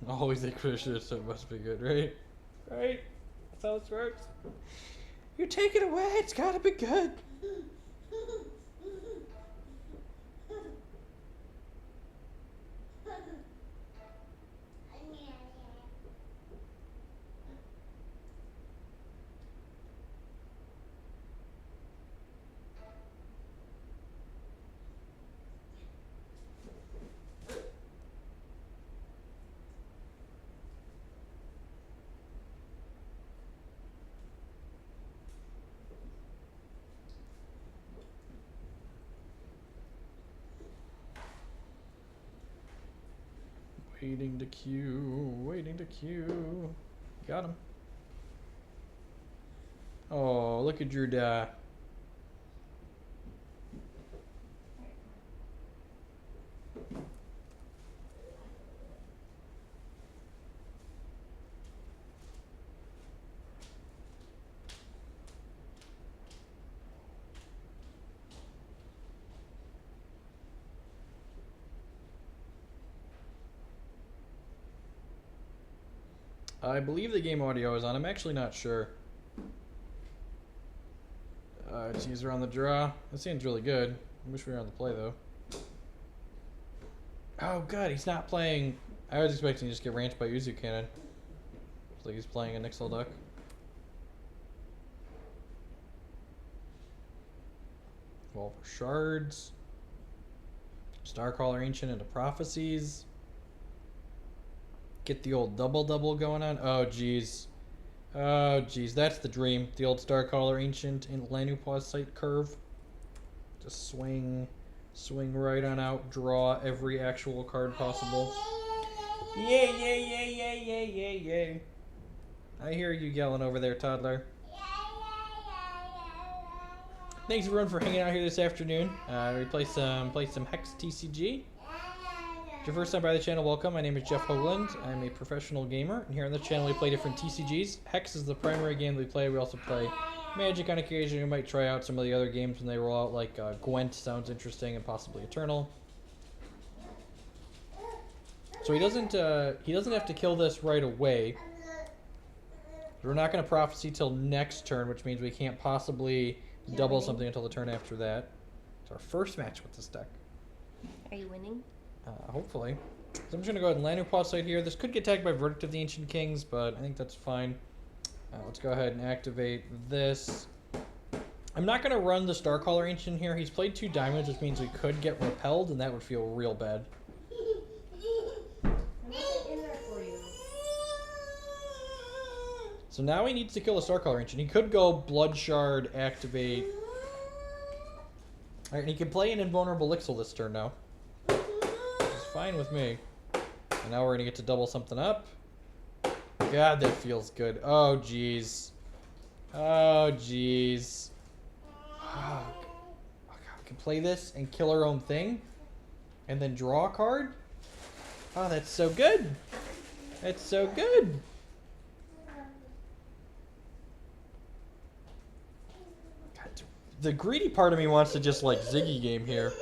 Always Inquisitor, so it must be good, right? Right? That's how this works. You take it away, it's gotta be good. Waiting to queue, waiting to queue. Got him. Oh, look at Drew die. I believe the game audio is on. I'm actually not sure. Geez, we're on the draw. That seems really good. I wish we were on the play, though. Oh, good. He's not playing. I was expecting to just get ranched by Uzu Cannon. Looks like he's playing a Nixel Duck. Well, for shards. Starcaller Ancient into Prophecies. Get the old double going on. Oh, jeez. Oh, jeez. That's the dream. The old Starcaller Ancient in Lanupause Site curve. Just swing right on out. Draw every actual card possible. Yay, yay, yay, yay, yay, yay, yay. I hear you yelling over there, toddler. Thanks everyone for hanging out here this afternoon. We play some Hex TCG. If you're first time by the channel, welcome. My name is Jeff Hoagland. I'm a professional gamer, and here on this channel we play different TCGs. Hex is the primary game that we play. We also play Magic on occasion. We might try out some of the other games when they roll out, like Gwent sounds interesting, and possibly Eternal. So he doesn't have to kill this right away. We're not going to Prophecy till next turn, which means we can't possibly double something until the turn after that. It's our first match with this deck. Are you winning? Hopefully. So I'm just going to go ahead and land your pause site here. This could get tagged by Verdict of the Ancient Kings, but I think that's fine. Let's go ahead and activate this. I'm not going to run the Starcaller Ancient here. He's played 2 diamonds, which means we could get repelled, and that would feel real bad. So now he needs to kill a Starcaller Ancient. He could go Blood Shard, activate. Alright, and he can play an Invulnerable Lixil this turn now. Fine with me. And now we're gonna get to double something up. God, that feels good. Oh, jeez. Oh, jeez. Oh, God, we can play this and kill our own thing, and then draw a card. Oh, that's so good. That's so good. God, the greedy part of me wants to just like Ziggy game here.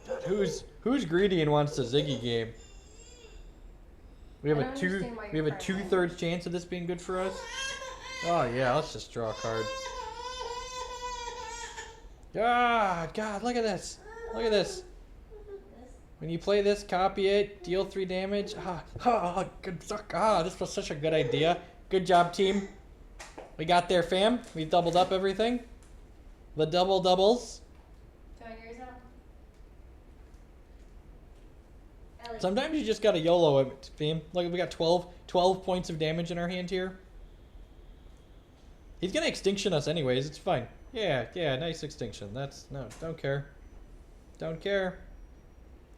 God, who's greedy and wants to Ziggy game? We have a 2/3 chance of this being good for us. Oh yeah, let's just draw a card. God, look at this. Look at this. When you play this, copy it, deal 3 damage. Good suck. This was such a good idea. Good job, team. We got there, fam. We doubled up everything. The doubles. Sometimes you just gotta YOLO it, fam. Look, we got 12 points of damage in our hand here. He's gonna extinction us anyways. It's fine. Yeah, nice extinction. No, don't care. Don't care.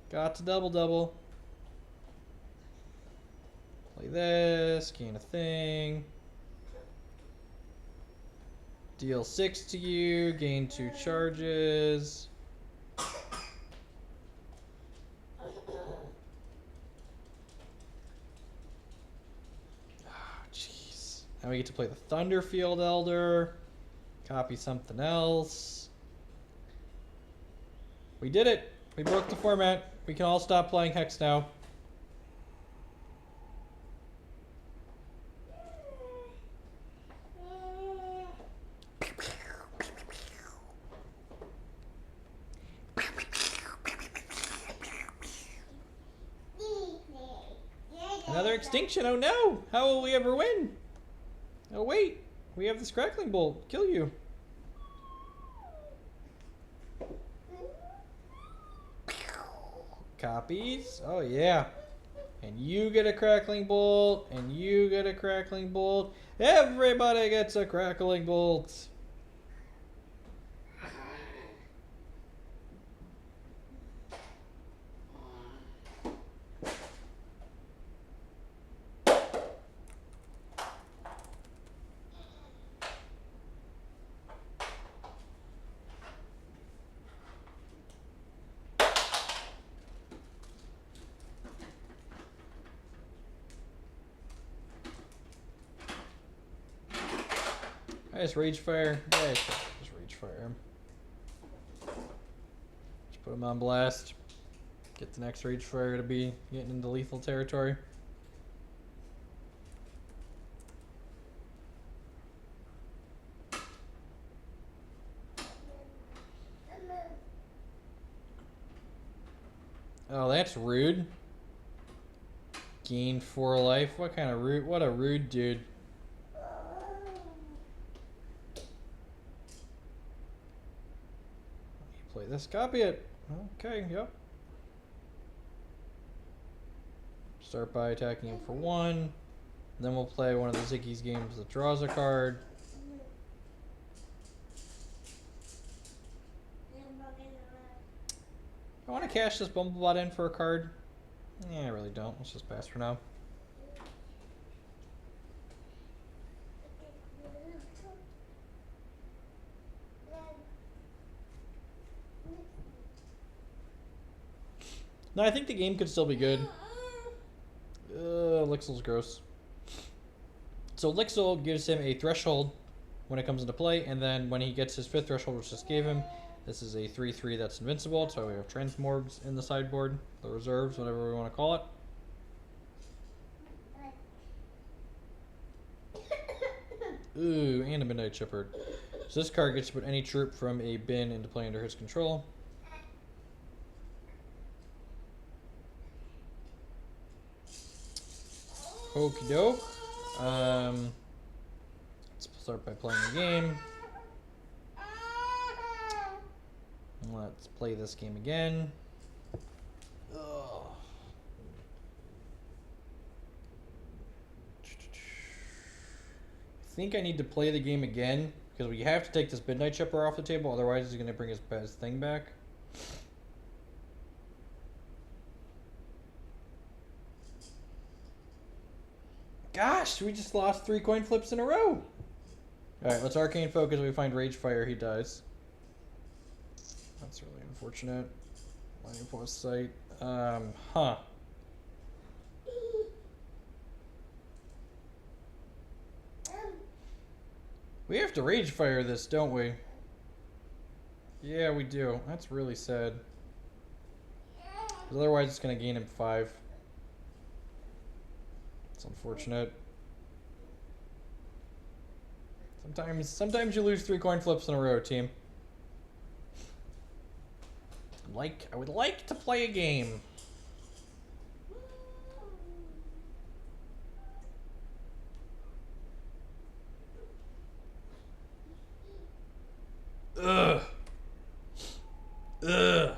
Got to double. Play this, gain a thing. Deal 6 to you, gain 2 charges. Jeez. Now we get to play the Thunderfield Elder. Copy something else. We did it. We broke the format. We can all stop playing Hex now. Another extinction. Oh no! How will we ever win? Oh wait, we have this crackling bolt. Kill you. Copies. Oh yeah. And you get a crackling bolt, and you get a crackling bolt. Everybody gets a crackling bolt. Nice rage fire. Yeah, just rage fire him. Just put him on blast. Get the next rage fire to be getting into lethal territory. Oh, that's rude. Gain 4 life. What kind of rude? What a rude dude. Play this. Copy it. Okay, yep. Start by attacking him for 1. Then we'll play one of the Ziggy's games that draws a card. I want to cash this Bumblebot in for a card. Yeah, I really don't. Let's just pass for now. No, I think the game could still be good. Lixil's gross. So Lixil gives him a threshold when it comes into play, and then when he gets his 5th threshold, which just gave him, this is a 3/3 that's invincible, so we have Transmorgs in the sideboard, the reserves, whatever we want to call it. Ooh, and a Midnight Shepherd. So this card gets to put any troop from a bin into play under his control. Okie doke. Let's start by playing the game. Let's play this game again. Ugh. I think I need to play the game again because we have to take this Midnight Shepherd off the table, otherwise he's going to bring his thing back. Gosh, we just lost 3 coin flips in a row. Alright, let's Arcane Focus. We find Rage Fire, he dies. That's really unfortunate. Lining Post Sight. Huh. We have to Rage Fire this, don't we? Yeah, we do. That's really sad. 'Cause otherwise it's going to gain him 5. It's unfortunate. Sometimes you lose 3 coin flips in a row, team. I would like to play a game. Ugh. Ugh.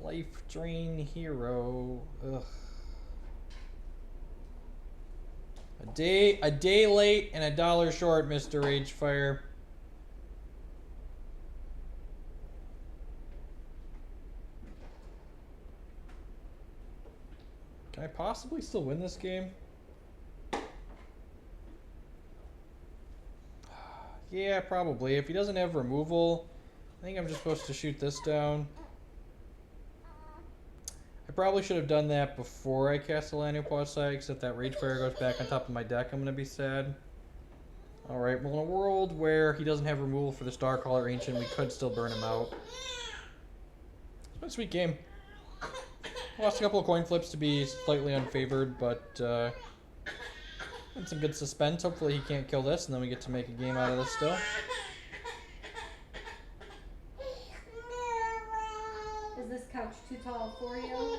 Life Drain Hero. Ugh. A day late and $1 short, Mr. Ragefire. Can I possibly still win this game? Yeah, probably. If he doesn't have removal, I think I'm just supposed to shoot this down. I probably should have done that before I cast Laniopod Sight, except that Ragefire goes back on top of my deck. I'm going to be sad. Alright, well in a world where he doesn't have removal for this Darkcaller Ancient, we could still burn him out. It's been a sweet game. Lost a couple of coin flips to be slightly unfavored, but had some good suspense. Hopefully he can't kill this, and then we get to make a game out of this still. too tall for you.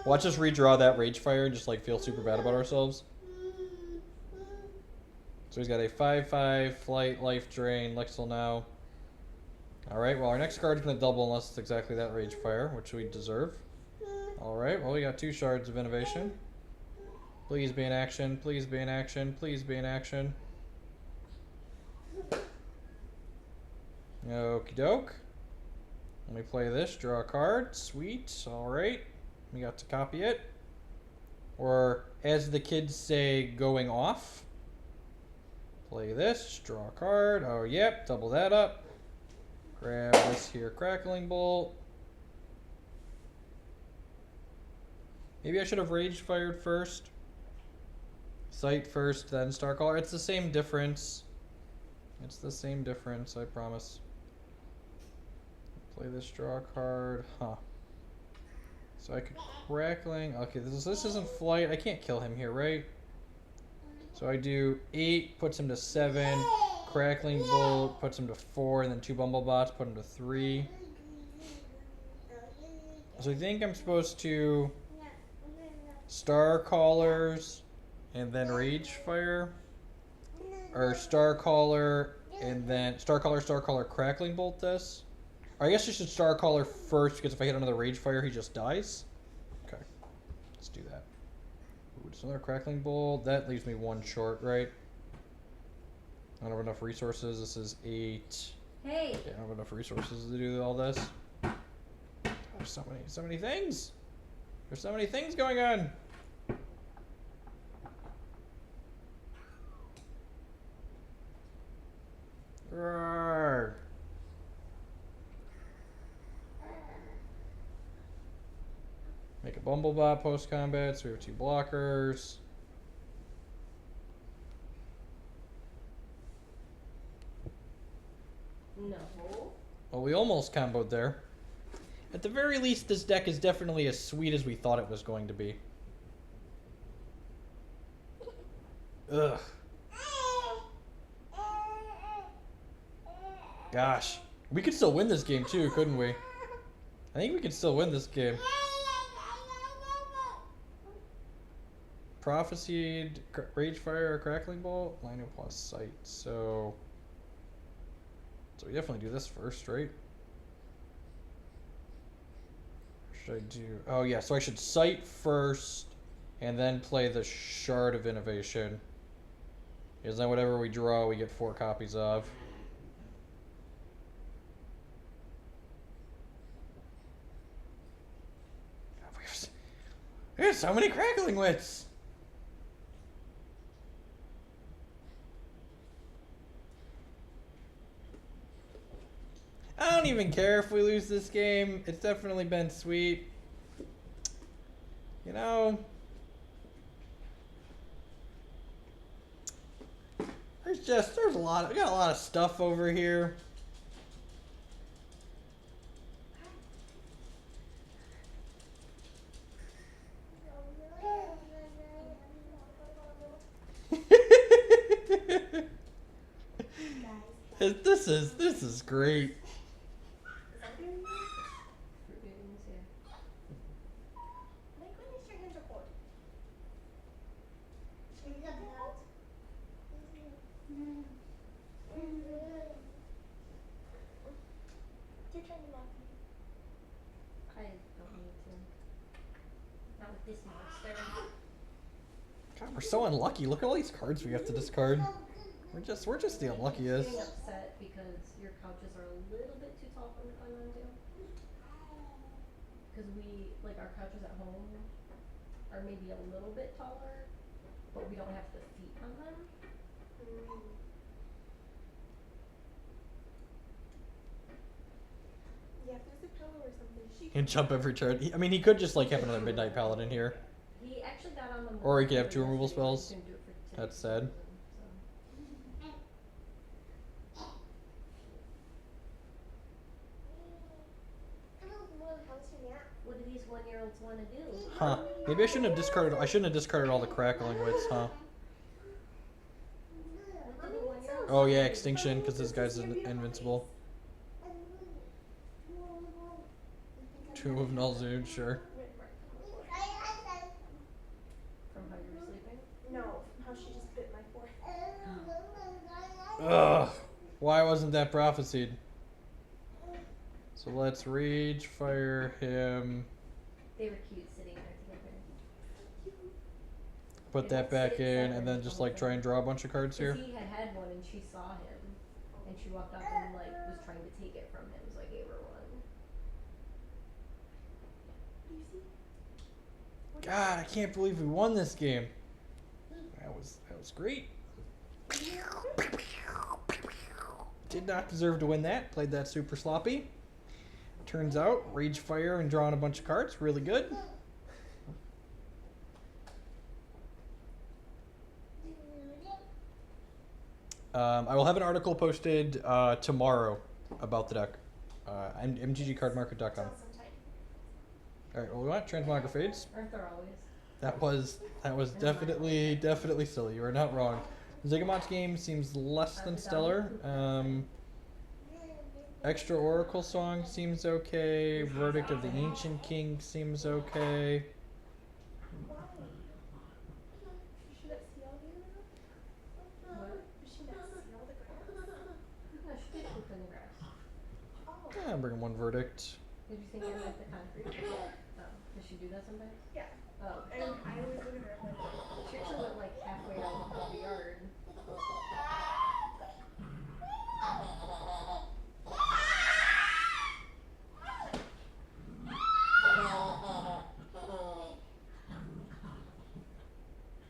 Watch us redraw that Rage Fire and just like feel super bad about ourselves. So he's got a 5/5 flight, life drain, Lexel now. Alright, well our next card is going to double unless it's exactly that Rage Fire, which we deserve. Alright, well we got 2 shards of innovation. Please be in action, please be in action, please be in action. Okie doke. Let me play this, draw a card, sweet, alright. We got to copy it. Or, as the kids say, going off. Play this, draw a card, oh yep, double that up. Grab this here, Crackling Bolt. Maybe I should have Rage Fired first. Sight first, then Starcaller. It's the same difference. It's the same difference, I promise. Play this, draw a card. Huh. So I could Crackling. Okay, this isn't flight. I can't kill him here, right? So I do 8, puts him to 7. Crackling Bolt puts him to 4, and then 2 Bumblebots put him to 3. So I think I'm supposed to Starcallers and then Rage Fire, or Starcaller and then Starcaller, Crackling Bolt this. Or I guess you should Starcaller first because if I hit another Rage Fire, he just dies. Okay, let's do that. Ooh, just another Crackling Bolt. That leaves me 1 short, right? I don't have enough resources. This is 8. Hey. Yeah, I don't have enough resources to do all this. There's so many things. There's so many things going on. Roar. Make a Bumblebot post-combat, so we have 2 blockers. No. Well, we almost comboed there. At the very least, this deck is definitely as sweet as we thought it was going to be. Ugh. Gosh. We could still win this game too, couldn't we? I think we could still win this game. Prophesied, Rage Fire, or Crackling Bolt? Lino plus Sight. So we definitely do this first, right? Should I do... Oh yeah, so I should Sight first and then play the Shard of Innovation. Because then whatever we draw, we get 4 copies of. There's so many Crackling Wits! I don't even care if we lose this game. It's definitely been sweet. You know, there's a lot. We got a lot of stuff over here. This is great. I don't need to. Not with this monster. God, we're so unlucky. Look at all these cards we have to discard. We're just the unluckiest. Getting upset because your couches are a little bit too tall for me to climb onto. Because our couches at home are maybe a little bit taller, but we don't have the feet on them. Yeah, if there's a pillow or something, she He can jump every turn. I mean, he could just like have another Midnight Paladin here. He actually got on the Or he could have board 2 removal yesterday, but he spells. couldn't do it for today That's for sad. some reason, What do these 1-year-olds want to do? Huh. Maybe I shouldn't have discarded all the Crackling Wits, huh? What do the 1-year-olds Oh yeah, Extinction, because this guy's invincible. Tomb of Nalzoon, sure. Written mark on my forehead. From how you were sleeping. No, how she just bit my forehead. Ugh. Why wasn't that prophesied? So let's rage fire him. They were cute sitting there together. Put They that don't back sit in, separate and then the just whole like try and draw a bunch of cards here. Cause he had one and she saw him, and she walked up and like was trying to take it from him, so I gave her one. Do you see? God, I can't believe we won this game. That was great. Did not deserve to win that. Played that super sloppy. Turns out, rage fire and drawing a bunch of cards, really good. I will have an article posted tomorrow about the deck. MTGcardmarket.com. Tell sometime. All right, well, we want transmographies. Aren't there always? That was definitely silly. You are not wrong. Zigamont's game seems less than stellar. Extra Oracle Song seems okay. Verdict of the Ancient King seems okay. Why? Should that see all the What? Should that see all the grass? No, she did poop in the grass. Oh. Yeah, I'm bringing one verdict. Did you think I meant the concrete? Oh, does she do that sometimes? Yeah. Oh. I always look at her and I'm like, She actually went like halfway out of the yard.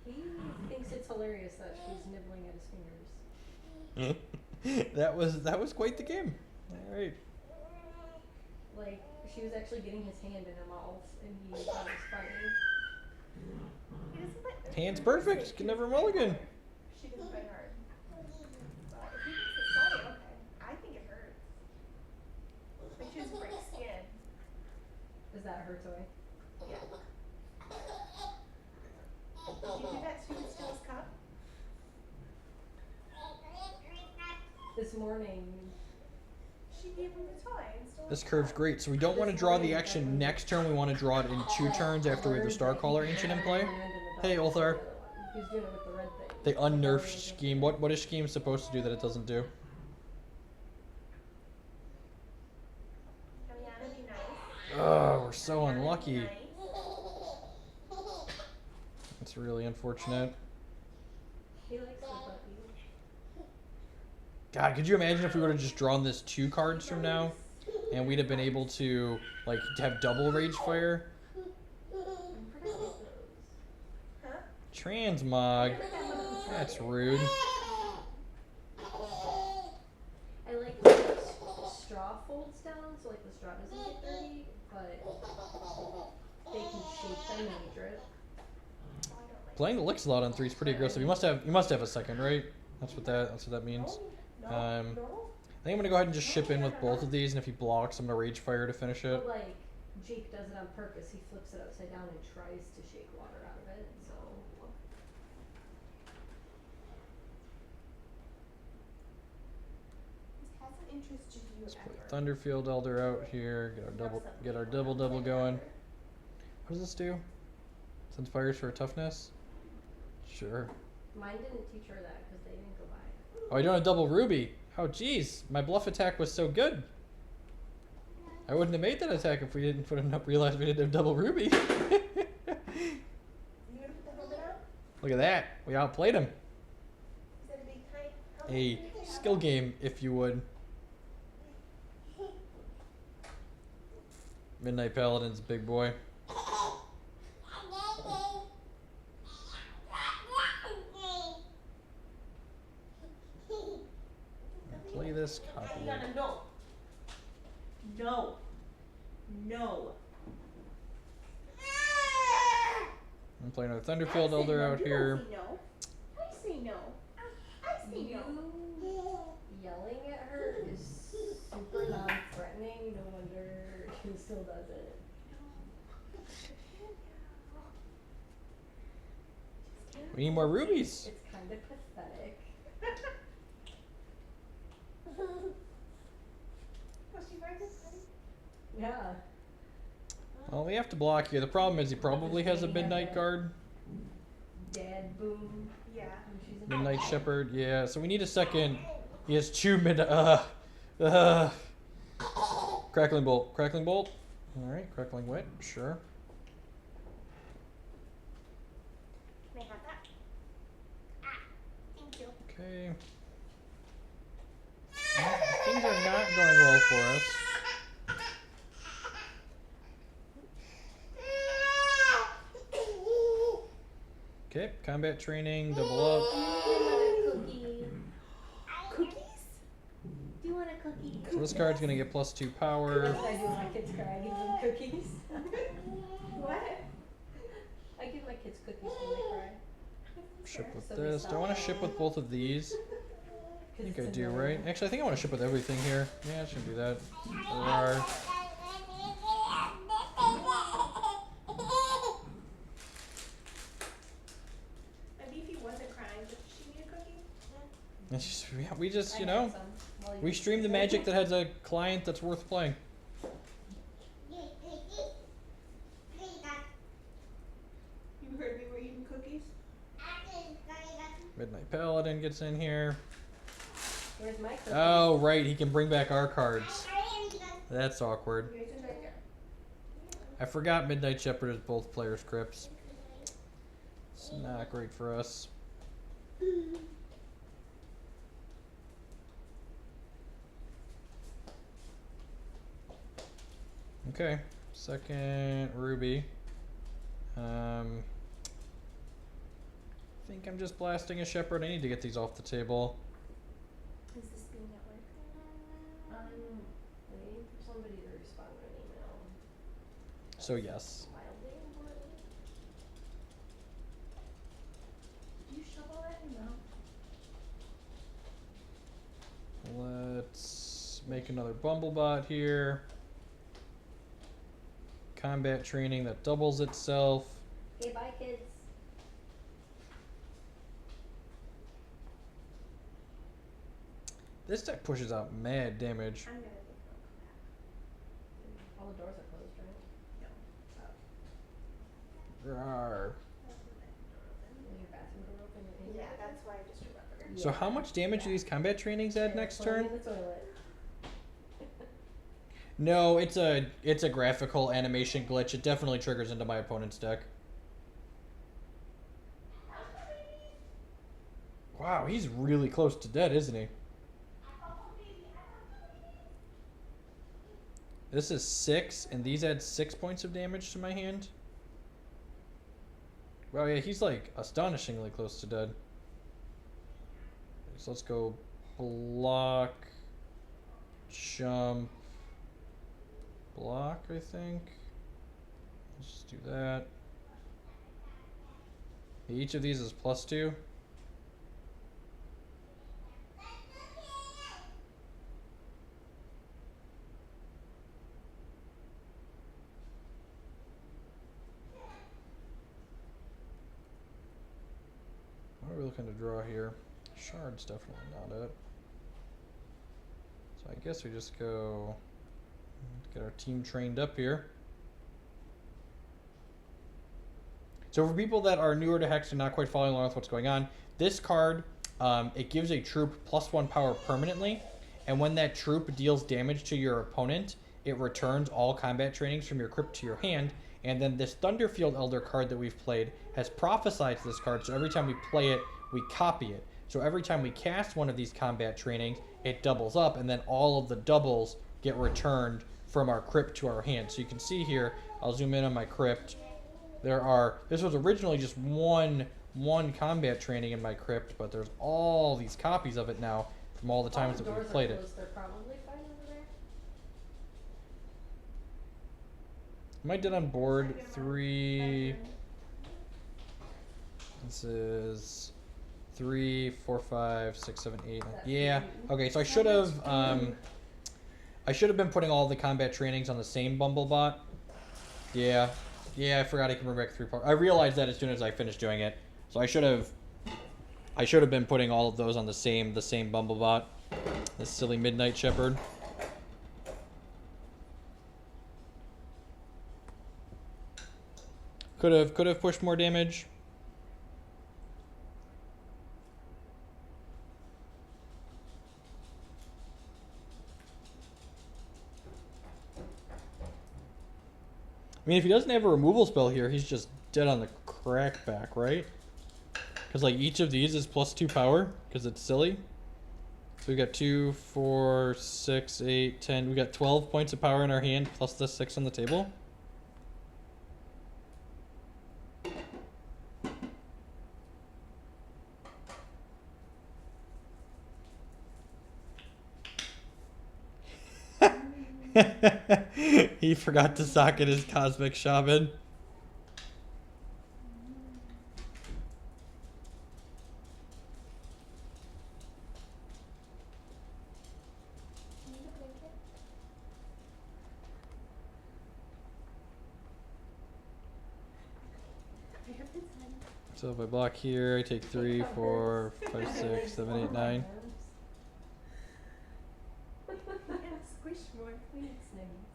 He thinks it's hilarious that she's nibbling at his fingers. that was quite the game. All right. Like, she was actually getting his hand in her mouth, and he thought it was funny. he doesn't bite. Hand's perfect. Can never mulligan. She doesn't bite hard. If he thinks it's funny, okay. I think it hurts. Like she doesn't break skin. Is that her toy? Yeah. Did you do that to Steel's cup? This morning, She gave him the toy and still. This curve's great. So we don't want to draw the action next turn. We want to draw it in 2 turns after we have the Starcaller Ancient in play. Hey, Ulthar. He's doing it with the red thing. They unnerfed Scheme. What is Scheme supposed to do that it doesn't do? Eliana, be nice. Oh, we're so Eliana, be unlucky. nice. It's really unfortunate. He likes the puppy. God, could you imagine if we would have just drawn this 2 cards from now, and we'd have been able to like have double Rage Fire? I forgot what those. Huh? Transmog. That's rude. I like when the straw folds down, so like the straw doesn't get dirty, but they can shape them and they drip. Oh, I don't like Playing the Lixalot on 3 is pretty aggressive. You must have a second, right? That's what that means. No, Um, no. I think I'm gonna go ahead and just ship in with both of these, and if he blocks, I'm gonna Rage Fire to finish it. But like, Jake does it on purpose. He flips it upside down and tries to shake water out of it, so. This hasn't interested you Let's put ever. Thunderfield Elder out here. Get our double going. What does this do? Sends fires for toughness. Sure. Mine didn't teach her that because they didn't go by. Oh, I don't have double Ruby. Oh, jeez. My bluff attack was so good. I wouldn't have made that attack if we didn't realize we didn't have double Ruby. You gonna put the helmet on? Look at that. We outplayed him. Is that a big tight helmet? A skill game, if you would. Midnight Paladin's big boy. Play this copy. Eliana, no. No. No. I'm playing with Thunderfield Elder out here. I say no. I say no. You yelling at her is super non-threatening. No wonder she still does it. We need more rubies. It's kind of pathetic. Was she very good, honey? Yeah. Well, we have to block here. The problem is he probably has a Does Danny have Midnight that? Guard. Dad boom. Yeah. When she's in Midnight bed. Shepherd. Yeah, so we need a second. He has 2 midnight. Crackling Bolt. Crackling Bolt. Alright, Crackling Wit. Sure. May I have that? Ah, thank you. Okay. Well, things are not going well for us. Okay, combat training, double up. Cookie. Cookies? Do you want a cookie? So this card's gonna get +2 power. That's what I do when my kids cry. I give them cookies. What? I give my kids cookies when they cry. Ship with So they this. Do I want to stop. ship with both of these? I 'Cause think I it's do, annoying. right? Actually, I think I want to ship with everything here. Yeah, I should do that. Or My beefy wasn't crying, but she need a cookie? it's just, yeah, we just, I you had know, some while you we were stream the sleeping. magic that has a client that's worth playing. You heard we were eating cookies? Midnight Paladin gets in here. Where's my cookie? Oh, right, he can bring back our cards. That's awkward. You guys in there? I forgot Midnight Shepherd is both players' crypts. It's not great for us. Okay, second Ruby. I think I'm just blasting a Shepherd. I need to get these off the table. Is this being at work? I'm waiting for somebody to respond to an email. So yes. Wildly important. Did you shovel that in the Let's make another Bumblebot here. Combat training that doubles itself. Okay, bye kids. This deck pushes out mad damage. I'm gonna think All the doors are closed, right? Rawr. Is your bathroom door open? Yeah, that's why I just remembered. So how much damage do these combat trainings add Yeah, next plug turn? in the toilet. No, it's a graphical animation glitch. It definitely triggers into my opponent's deck. Wow, he's really close to dead, isn't he? This is 6, and these add 6 points of damage to my hand. Wow, yeah, he's like astonishingly close to dead. So let's go block, jump, block, I think. Let's just do that. Each of these is +2. What are we looking to draw here? Shard's definitely not it. So I guess we just go get our team trained up here. So for people that are newer to Hex and not quite following along with what's going on, this card, it gives a troop +1 power permanently, and when that troop deals damage to your opponent, it returns all combat trainings from your crypt to your hand. And then this Thunderfield Elder card that we've played has prophesied this card, so every time we play it, we copy it. So every time we cast one of these combat trainings, it doubles up, and then all of the doubles get returned from our crypt to our hand. So you can see here, I'll zoom in on my crypt. This was originally just one combat training in my crypt, but there's all these copies of it now from all the times that we've played it. They're probably fine over there. Am I dead on board 3? This is 3, 4, 5, 6, 7, 8. Yeah. Okay, so I should have been putting all the combat trainings on the same Bumblebot. Yeah. Yeah, I forgot I can bring back 3 power. I realized that as soon as I finished doing it. So I should have been putting all of those on the same Bumblebot. This silly Midnight Shepherd. Could have pushed more damage. I mean, if he doesn't have a removal spell here, he's just dead on the crackback, right? Because like each of these is +2 power, because it's silly. So we got 2, 4, 6, 8, 10. We got 12 points of power in our hand, plus the 6 on the table. He forgot to socket his Cosmic Shaman. So if I block here, I take 3, 4, 5, 6, 7, 8, 9. Squish more. We need sniggies.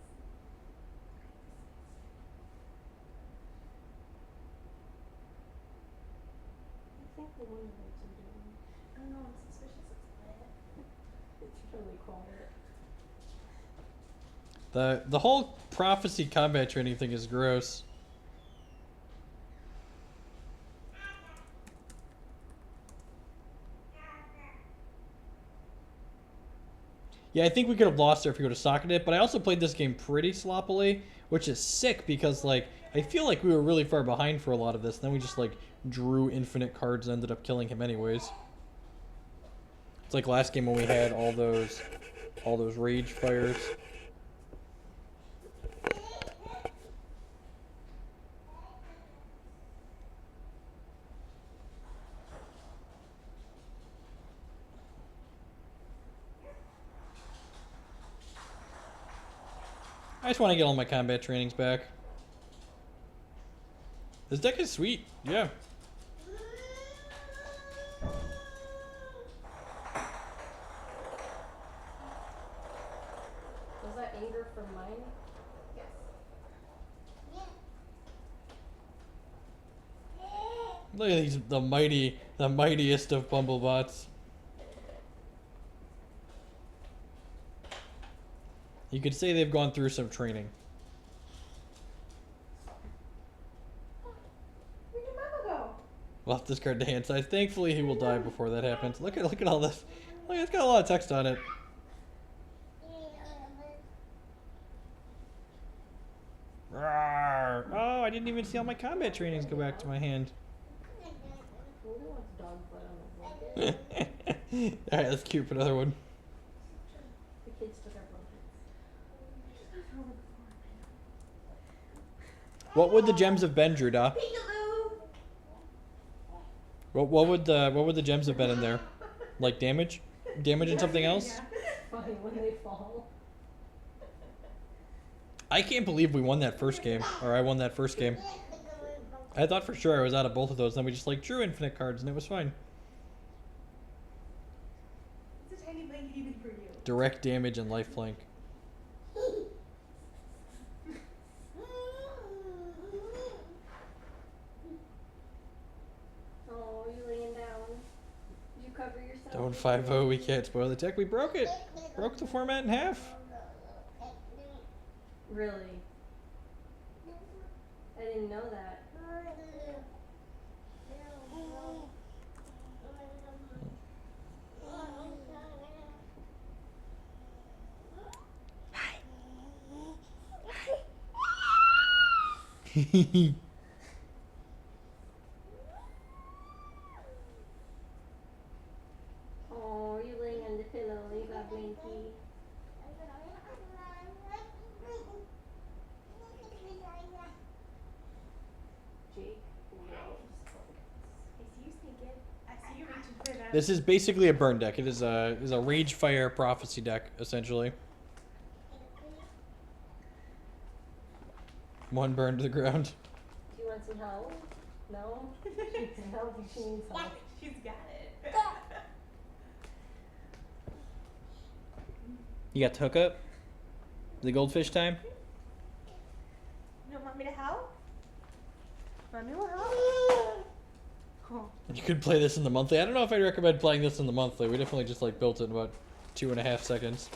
I think the wind lights are doing. I don't know, I'm suspicious it's lit. It's really quiet. The whole prophecy combat training thing is gross. Yeah, I think we could have lost there if we would have socketed it, but I also played this game pretty sloppily, which is sick because, like, I feel like we were really far behind for a lot of this, and then we just, like, drew infinite cards and ended up killing him anyways. It's like last game when we had all those rage fires. I just want to get all my combat trainings back. This deck is sweet, yeah. Was that anger from mine? Yes. Look at these, the mightiest of Bumblebots. You could say they've gone through some training. Where'd your mama go? We'll have to discard the hand size. Thankfully, he will die before that happens. Look at all this. Look, it's got a lot of text on it. Rawr. Oh, I didn't even see all my combat trainings go back to my hand. Who wants dog butt on the blanket? Alright, let's queue up another one. The kids took our blankets. What would the gems have been, Druda? Peekaboo! What would the gems have been in there? Like damage? Damage and something else? Yeah. Funny when they fall. I can't believe we won that first game. Or I won that first game. I thought for sure I was out of both of those, then we just like drew infinite cards and it was fine. It's a tiny blanket even for you. Direct damage and lifelink. Oh, you laying down? Did you cover yourself? Don't 5-0, we can't spoil the tech. We broke it. Broke the format in half. Really? I didn't know that. Oh, you laying on the pillow. You got blankie. Jake loves I see you sneaking. I see you reaching for them. This is basically a burn deck. It is a Rage Fire Prophecy deck, essentially. One burn to the ground. Do you want some help? No? She needs help. She needs help. She's got it. You got to hook up? The goldfish time? You don't want me to help? Vanilla House? Oh. You could play this in the monthly. I don't know if I'd recommend playing this in the monthly. We definitely just like built it in about 2.5 seconds.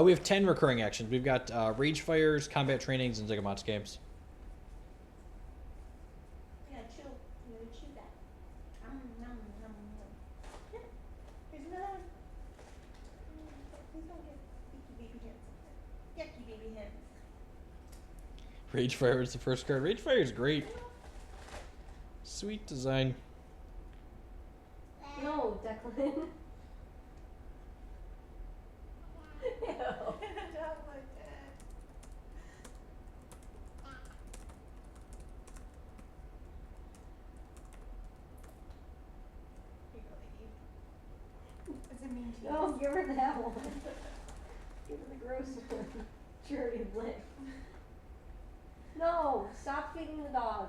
We have 10 recurring actions. We've got Rage Fires, Combat Trainings, and Zygomots games. Yeah, chew. You gotta chew that. Nom, nom, nom, nom. Yeah. Here's another one. Please don't get icky baby hands. Yucky baby hands. Rage Fire is the first card. Rage Fire is great. Sweet design. No, Declan. Ew. Don't like that. Here you go, lady. It's a mean cheese. No, give her that one. Give her the gross one. She already licked. No, stop feeding the dog.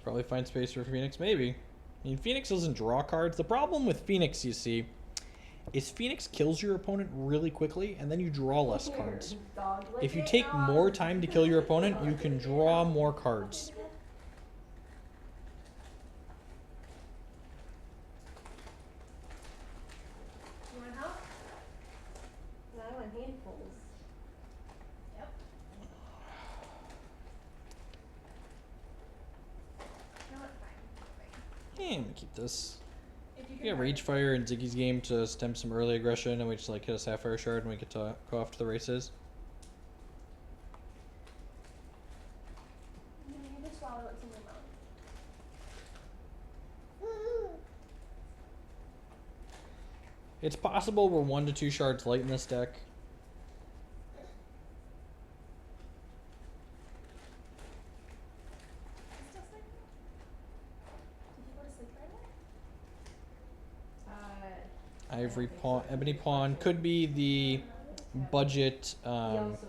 Probably find space for Phoenix, maybe. I mean, Phoenix doesn't draw cards. The problem with Phoenix, you see, is Phoenix kills your opponent really quickly, and then you draw less Here, cards. dog, lick If you it, take dog. more time to kill your opponent, you can draw more cards. You want help? No, I want handfuls. Yep. No, it's fine. It's fine. Yeah, I'm gonna keep this. If you We can got have Rage it. Fire in Ziggy's game to stem some early aggression, and we just like hit a Sapphire Shard and we get to go off to the races. You just swallow what's in your mouth. It's possible we're 1 to 2 shards light in this deck. You still sleeping? Did you go to sleep right away? Ivory Pawn, Ebony Pawn could be the budget, He also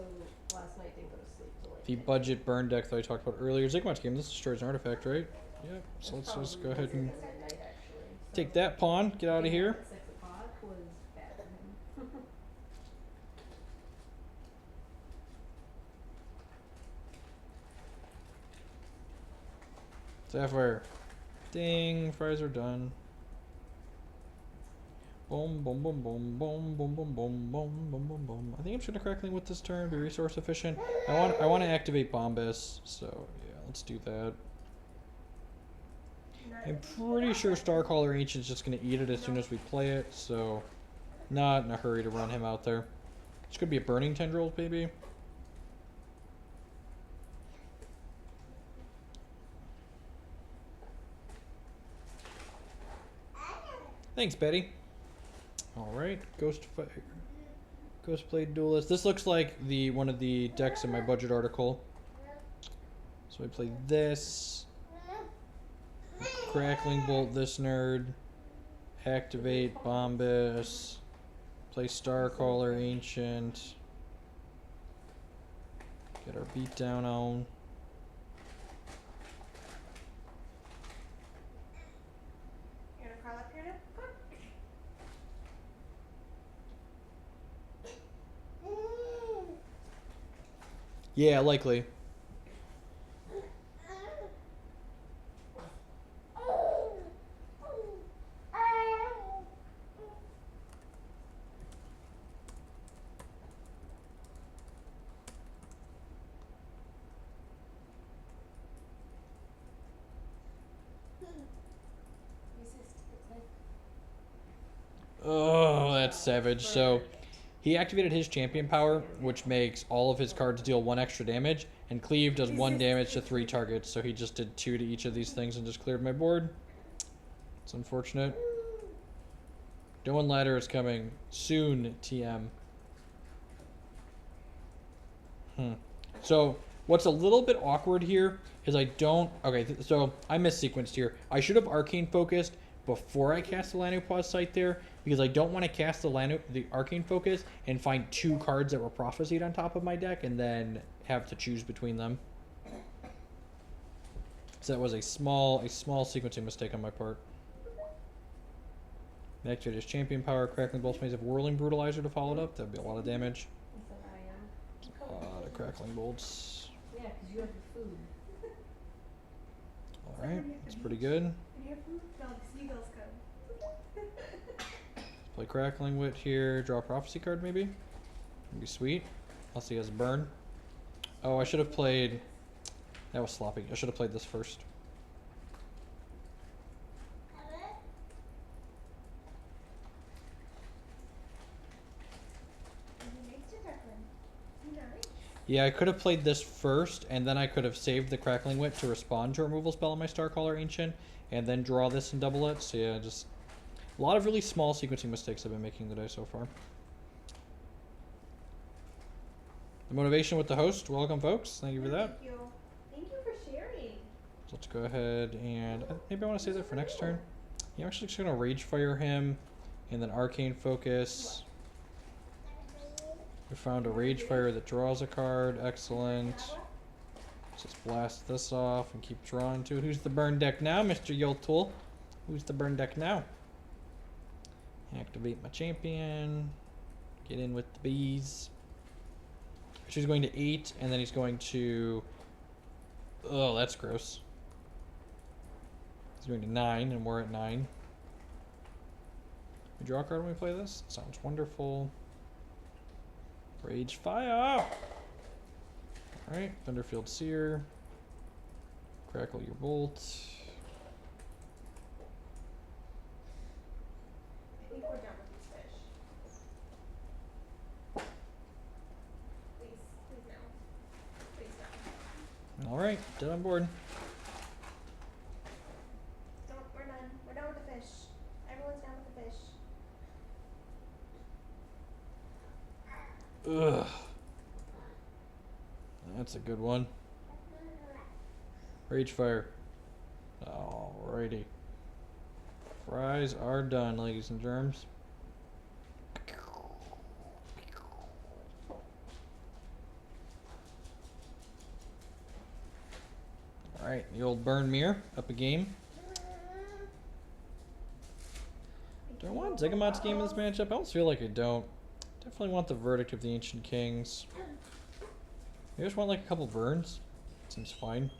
last night didn't go to sleep till like the budget burn deck that I talked about earlier. Ziggurat's game. This destroys an artifact, right? Yep. So let's just go ahead and midnight, actually. take that pawn. Get out of here. At 6 o'clock was bad for him. Sapphire. Ding. Fries are done. Boom, boom, boom, boom, boom, boom, boom, boom, boom, boom, boom, boom. I think I'm just gonna crackling with this turn. Be resource efficient. I want to activate Bombus. So yeah, let's do that. I'm pretty sure Starcaller Ancient's just gonna eat it as soon as we play it. So not in a hurry to run him out there. This could be a Burning Tendrils, maybe. Thanks, Betty. All right, Ghostblade Duelist. This looks like the one of the decks in my budget article. So I play this. Crackling Bolt this nerd. Activate Bombus. Play Starcaller Ancient. Get our beatdown on. You're gonna crawl up here now? Come on. Yeah, likely. Resist. It's like Oh, that's savage. So he activated his champion power, which makes all of his cards deal 1 extra damage, and Cleave does 1 damage to 3 targets. So he just did 2 to each of these things and just cleared my board. It's unfortunate. Doan Ladder is coming soon, TM. So what's a little bit awkward here is I don't... Okay, so I missequenced here. I should have Arcane Focused before I cast the Lanu-Pause Sight there, because I don't want to cast the Arcane Focus and find 2 cards that were prophesied on top of my deck and then have to choose between them. So that was a small sequencing mistake on my part. Activate his champion power, crackling bolts may have whirling brutalizer to follow it up. That'd be a lot of damage. That's what I am. A lot of crackling bolts. Yeah, because you have the food. Alright, that's pretty good. And your food? No, the seagulls come. Play Crackling Wit here. Draw a prophecy card maybe. That'd be sweet. Unless he has burn. Oh, I should have played. That was sloppy. I should have played this first. Yeah, I could have played this first, and then I could have saved the Crackling Wit to respond to a removal spell on my Starcaller Ancient, and then draw this and double it. So yeah, just a lot of really small sequencing mistakes I've been making today so far. The motivation with the host. Welcome, folks. Thank you for that. Thank you. Thank you for sharing. So let's go ahead and maybe I want to save that for next turn. Yeah, I'm actually just going to Rage Fire him, and then Arcane Focus. We found a Rage Fire that draws a card. Excellent. Let's just blast this off and keep drawing to. Who's the burn deck now, Mr. Yoltul? Who's the burn deck now? Activate my champion. Get in with the bees. She's going to 8, and then he's going to... Oh, that's gross. He's going to 9, and we're at 9. We draw a card when we play this? Sounds wonderful. Rage Fire! Alright, Thunderfield Seer. Crackle your bolt. I think we're done with these fish. Please, please no. Please no. Alright, dead on board. Don't, we're done. We're done with the fish. Everyone's done with the fish. Ugh. That's a good one. Rage Fire. Alrighty. Fries are done, ladies and germs. Alright, the old Burn Mirror up a game. Do I want Zegamot's game in this matchup? I almost feel like I don't. Definitely want the Verdict of the Ancient Kings. I just want like a couple burns. Seems fine.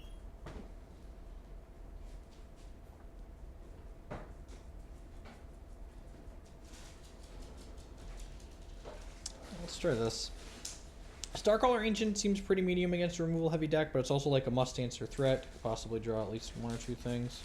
Let's try this. Starcaller Ancient seems pretty medium against a removal heavy deck, but it's also like a must answer threat. Could possibly draw at least 1 or 2 things.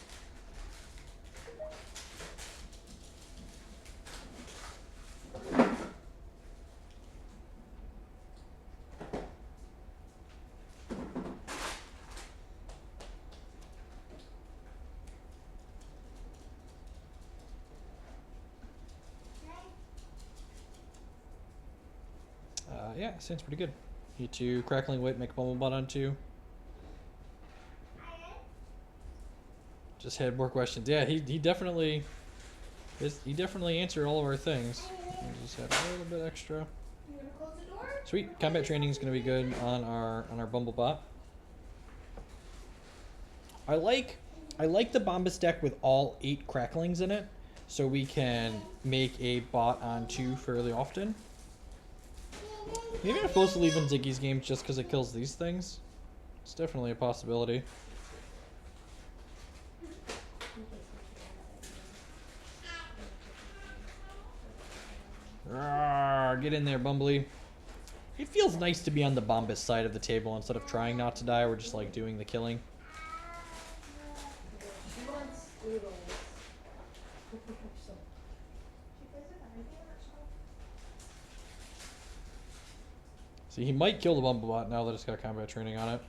Yeah, sounds pretty good. Need to Crackling Wit, make a Bumblebot on 2. Just had more questions. Yeah, he definitely answered all of our things. He just had a little bit extra. You wanna close the door? Sweet. Combat training is going to be good on our Bumblebot. I like the Bombus deck with all 8 cracklings in it, so we can make a bot on 2 fairly often. Maybe I'm supposed to leave in Ziggy's games just because it kills these things. It's definitely a possibility. Rawr, get in there, Bumbly. It feels nice to be on the Bombus side of the table instead of trying not to die. We're just like doing the killing. She wants oodles. So, She plays with everything on that shelf. See, he might kill the Bumblebot now that it's got combat training on it.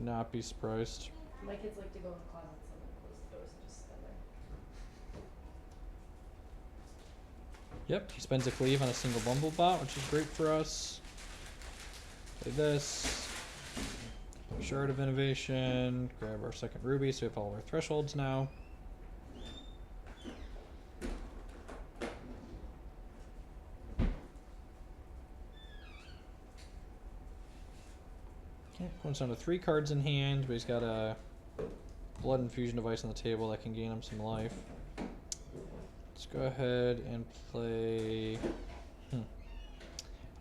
Not be surprised. my kids like to go in the closets and then close the doors and just stand there. Yep, he spends a cleave on a single Bumblebot, which is great for us. Play this. Shard of Innovation. Grab our second ruby so we have all our thresholds now. Opponent's down to 3 cards in hand, but he's got a blood infusion device on the table that can gain him some life. Let's go ahead and play. I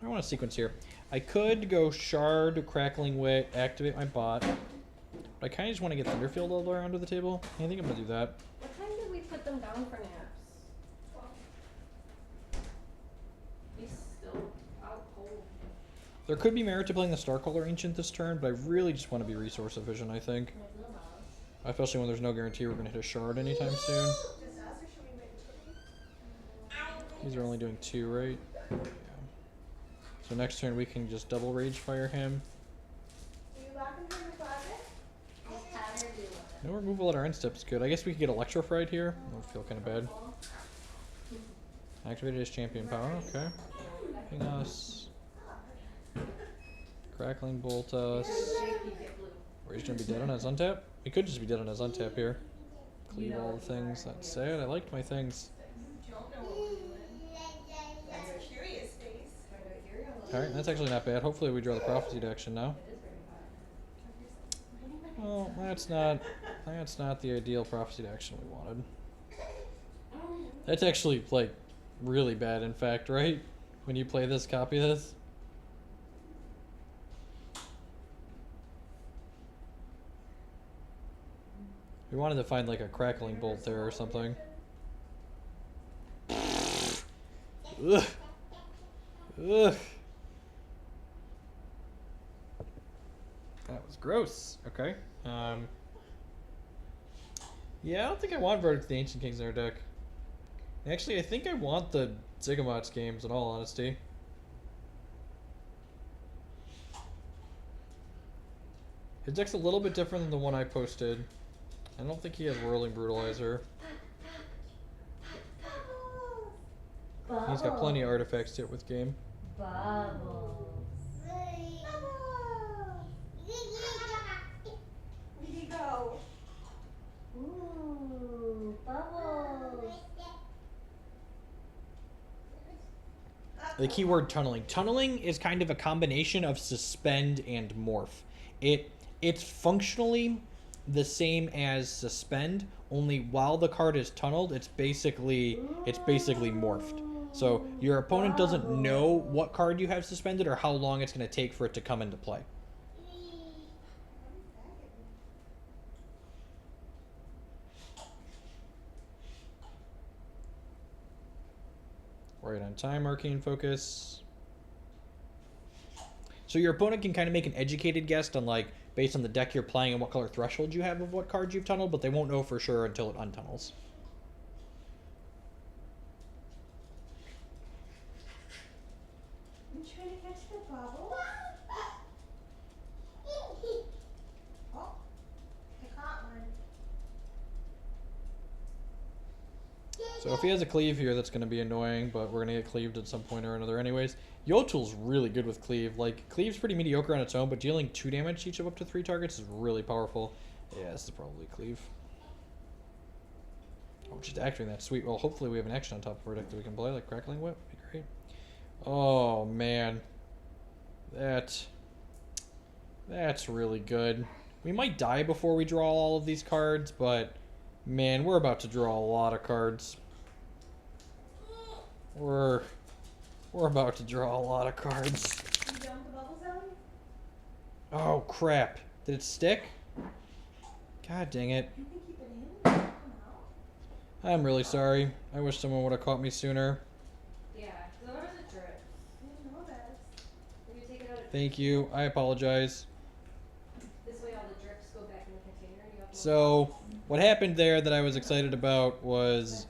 don't want to sequence here. I could go Shard, Crackling Wit, activate my bot. But I kind of just want to get Thunderfield all the way around to the table. I think I'm going to do that. What time did we put them down for naps? He's still out cold. There could be merit to playing the Starcaller Ancient this turn, but I really just want to be resource efficient, I think. There's no mouse. Especially when there's no guarantee we're going to hit a Shard anytime soon. Just us, or should we wait for These are only doing 2, right? Yeah. So next turn we can just double Rage Fire him. Are you locking from the closet? Just have her do it. No removal at our end step is good. I guess we could get Electrified here. That would feel kind of bad. Activated his champion power, okay. Ping us. Crackling Bolt us. Shaky, get blue. Or he's gonna be dead on his untap? He could just be dead on his untap here. Cleave all the things. That's sad. I liked my things. You don't know what we're doing. That's a curious face. Try to do it here, or what? Alright, that's actually not bad. Hopefully we draw the Prophecy to action now. It is very hot. Well, that's not the ideal Prophecy to action we wanted. That's actually, like, really bad, in fact, right? When you play this, copy this. We wanted to find, like, a Crackling Bolt there or something. Ugh. Ugh. That was gross. Okay. Yeah, I don't think I want Verdict of the Ancient Kings in our deck. Actually, I think I want the Zigomots games, in all honesty. His deck's a little bit different than the one I posted. I don't think he has Whirling Brutalizer. He's got plenty of artifacts to hit with game. Bubbles. Where'd he go? Ooh, bubbles. The keyword tunneling. Tunneling is kind of a combination of suspend and morph. It's functionally the same as suspend, only while the card is tunneled, it's basically morphed. So your opponent doesn't know what card you have suspended or how long it's going to take for it to come into play. Right on time, Arcane Focus. So your opponent can kind of make an educated guess on, like, based on the deck you're playing and what color threshold you have of what cards you've tunneled, but they won't know for sure until it untunnels. I'm trying to catch the bubble. Oh, I caught one. So if he has a cleave here, that's going to be annoying, but we're going to get cleaved at some point or another anyways. Yotul's really good with cleave. Like, cleave's pretty mediocre on its own, but dealing 2 damage to each of up to 3 targets is really powerful. Yeah, this is probably cleave. Oh, just activating that. Sweet. Well, hopefully we have an action on top of our deck that we can play, like Crackling Whip. Be great. Oh, man. That's really good. We might die before we draw all of these cards, but, man, we're about to draw a lot of cards. We're about to draw a lot of cards. You done with the bubble zone? Oh, crap. Did it stick? God dang it. You can keep it in. Come out. I'm really sorry. I wish someone would have caught me sooner. Yeah, because otherwise it drips. I didn't know this. If you take it out, Thank you. I apologize. this way all the drips go back in the container and you have to So, what happened there that I was excited about was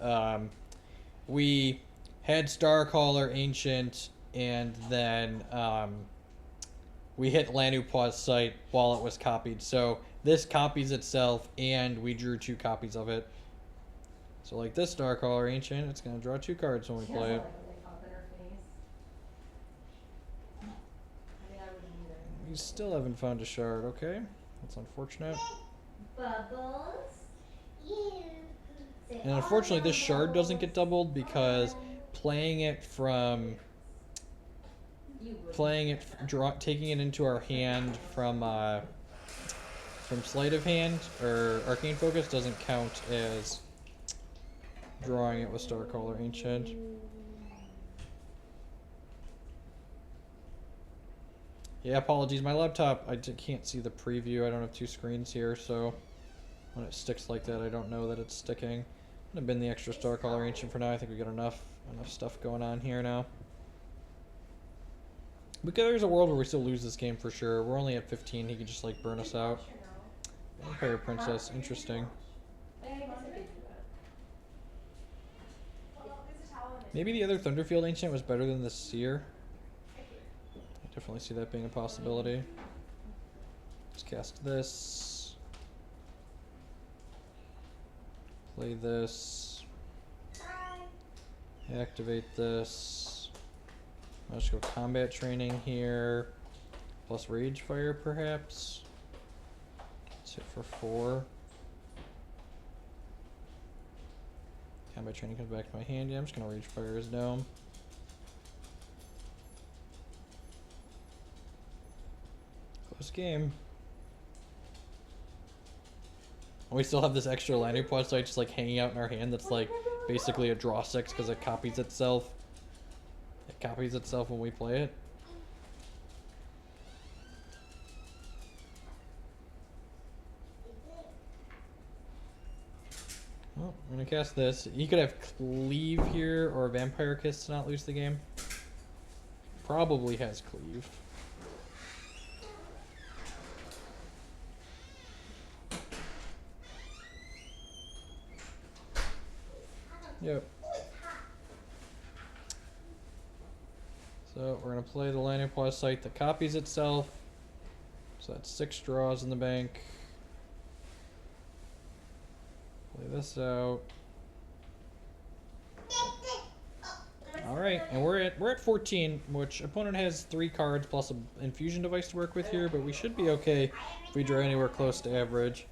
we had Starcaller Ancient, and then we hit Lanupaw's site while it was copied. So this copies itself, and we drew 2 copies of it. So like this Starcaller Ancient, it's going to draw 2 cards when we play it. We still haven't found a shard, okay? That's unfortunate. Bubbles. And unfortunately this shard doesn't get doubled because playing it from You would. playing it, taking it into our hand from sleight of hand or arcane focus doesn't count as drawing it with Starcaller Ancient. Yeah, apologies. My laptop, can't see the preview. I don't have 2 screens here, so when it sticks like that, I don't know that it's sticking. I'm gonna bin the extra Starcaller Ancient for now. I think we got enough stuff going on here now. Because there's a world where we still lose this game for sure. We're only at 15. He could just like burn us out. Vampire Princess, interesting. I guess I could do that. Maybe the other Thunderfield Ancient was better than the Seer. I definitely see that being a possibility. Let's cast this. Play this. Activate this. I'll just go combat training here. Plus Rage Fire, perhaps. Let's hit for 4. Combat training comes back to my hand. Yeah, I'm just gonna Rage Fire his Dome. Close game. And we still have this extra landing pod site just like hanging out in our hand that's like basically a draw 6 because it copies itself. It copies itself when we play it. Well, I'm gonna cast this. You could have Cleave here or Vampire Kiss to not lose the game. Probably has Cleave. Yep. So we're gonna play the landing pause site that copies itself. So that's 6 draws in the bank. Play this out. Alright, and we're at 14, which opponent has 3 cards plus an infusion device to work with here, but we should be okay if we draw anywhere close to average.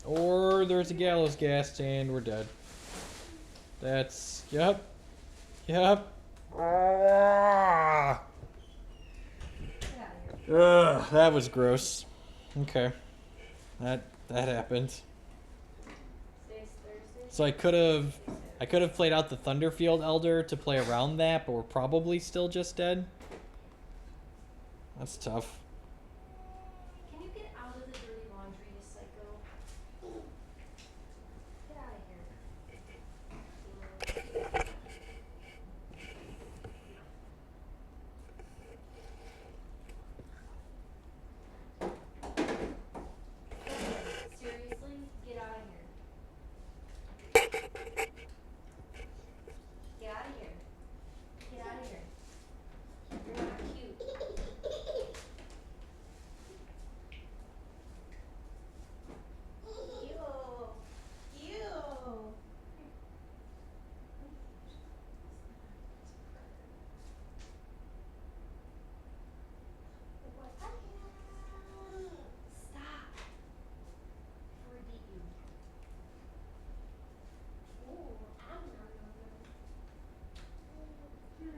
Or there's a Gallows Ghast and we're dead. That's yep. Ah! Ugh, that was gross. Okay. That happened. So I could have played out the Thunderfield Elder to play around that, but we're probably still just dead. That's tough. Can you get out of the dirty laundry, Psycho? Get out of here. Seriously? Get out of here. Get out of here. Get out of here. You're not cute. Stop. Before I beat you. Oh my gosh. Dirty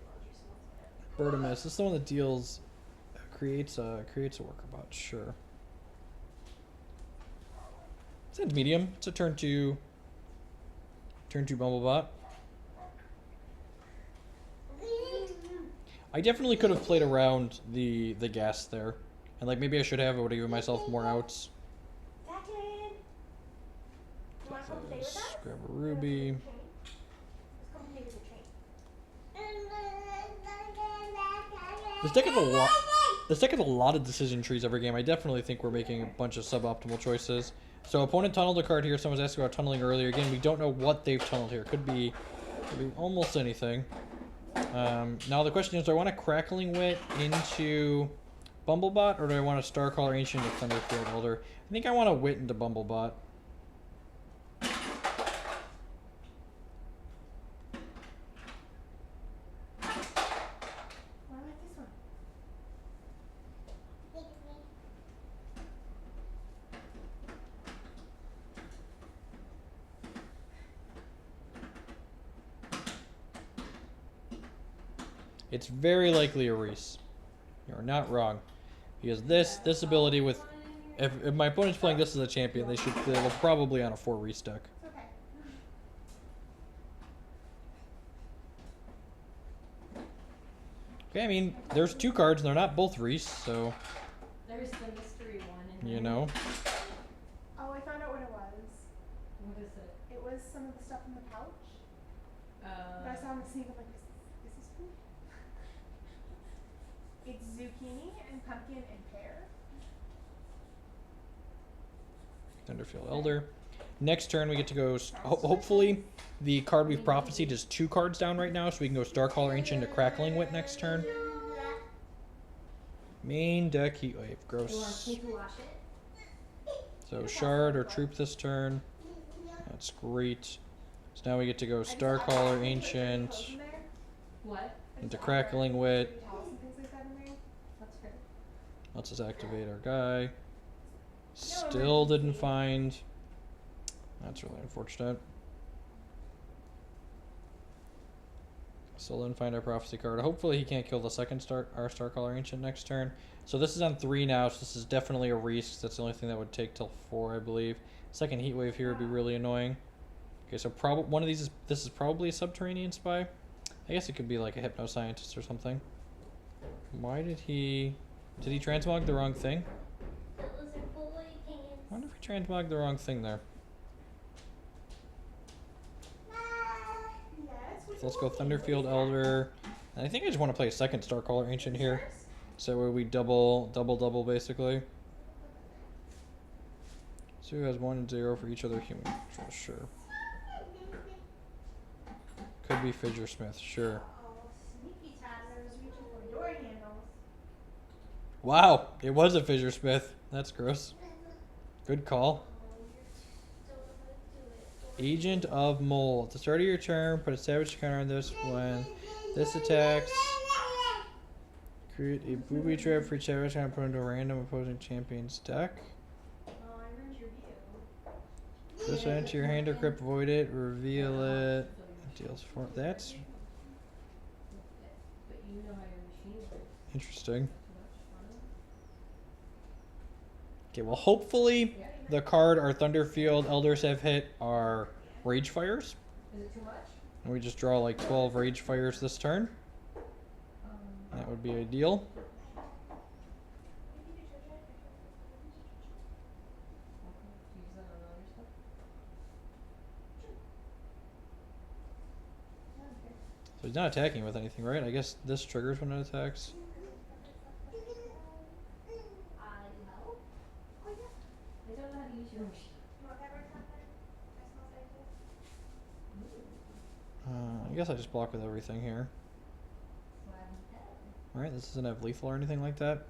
laundry smells bad. Bertimus. This is the one that deals creates a worker bot, sure. Sends medium. It's a turn 2 Bumblebot. I definitely could have played around the gas there. And like maybe I should have, I would have given myself more outs. Just grab a ruby. This deck has a lot of decision trees every game. I definitely think we're making a bunch of suboptimal choices. So opponent tunneled a card here. Someone was asking about tunneling earlier. Again, we don't know what they've tunneled here. Could be almost anything. Now the question is, do I want a Crackling Wit into Bumblebot, or do I want a Starcaller Ancient into Thunderfield Elder? I think I want a Wit into Bumblebot. It's very likely a Reese. You're not wrong. Because this ability with if my opponent's playing this as a champion, they're probably on a 4 Reese deck. It's okay. Okay, I mean, there's 2 cards and they're not both Reese, so There's the mystery one. And you then- know. Oh, I found out what it was. What is it? It was some of the stuff in the pouch. But I saw on the sneak, I'm like, is this food? It's zucchini and pumpkin and pear. Thunderfield Elder. Next turn we get to go. Hopefully, the card we've prophesied is 2 cards down right now, so we can go Starcaller Ancient to Crackling Wit next turn. Main deck Heatwave. You want Gross. me to wash it? So Shard or Troop this turn. That's great. So now we get to go Starcaller Ancient Clothes in there. What? into Crackling Wit. Towels and things like that in there. That's fair. Let's just activate our guy. Still didn't find. That's really unfortunate. Still didn't find our prophecy card. Hopefully he can't kill the second our Starcaller Ancient next turn. So this is on 3 now, so this is definitely a Reese. That's the only thing that would take till 4, I believe. Second Heatwave here would be really annoying. Okay, so one of these this is probably a Subterranean Spy. I guess it could be like a Hypnoscientist or something. Why did he transmog the wrong thing? I wonder if he transmogged the wrong thing there. Yes. So let's go Thunderfield Elder. And I think I just want to play a second Starcaller Ancient here. So where we double basically. So who has 1 and 0 for each other human? Sure. Could be Fissure Smith, sure. Oh, sneaky toddlers reaching for door handles. Wow, it was a Fissure Smith. That's gross. Good call. Agent of Mole. At the start of your turn, put a savage counter on this when this attacks. Create a booby trap for each savage counter put into a random opposing champion's deck. Oh, I ruined your view. This enter your hand or grip, void it, reveal it. It deals 4. That's But you know how your machine works. interesting. Much fun. Okay, well, hopefully the card our Thunderfield Elders have hit are Rage Fires. Is it too much? And we just draw like 12 Rage Fires this turn. That would be ideal. Do you use that on other stuff? So he's not attacking with anything, right? I guess this triggers when it attacks. No. I don't know how to use your machine. I guess I just block with everything here. Alright, this doesn't have lethal or anything like that.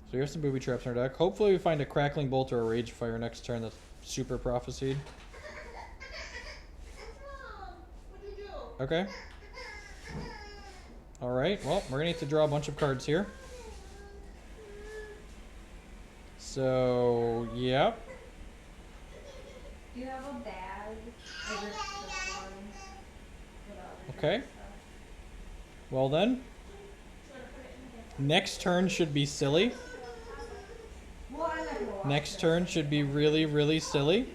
So here's some booby traps in our deck. Hopefully we find a Crackling Bolt or a Rage Fire next turn that's super prophesied. What'd you do? Okay. Alright, well, we're gonna need to draw a bunch of cards here. So, yeah. Do you have a bag? I ripped this one. Without Okay. stuff. Well then, next turn should be silly. Well, I'm not gonna watch Next this. turn should be really, really silly.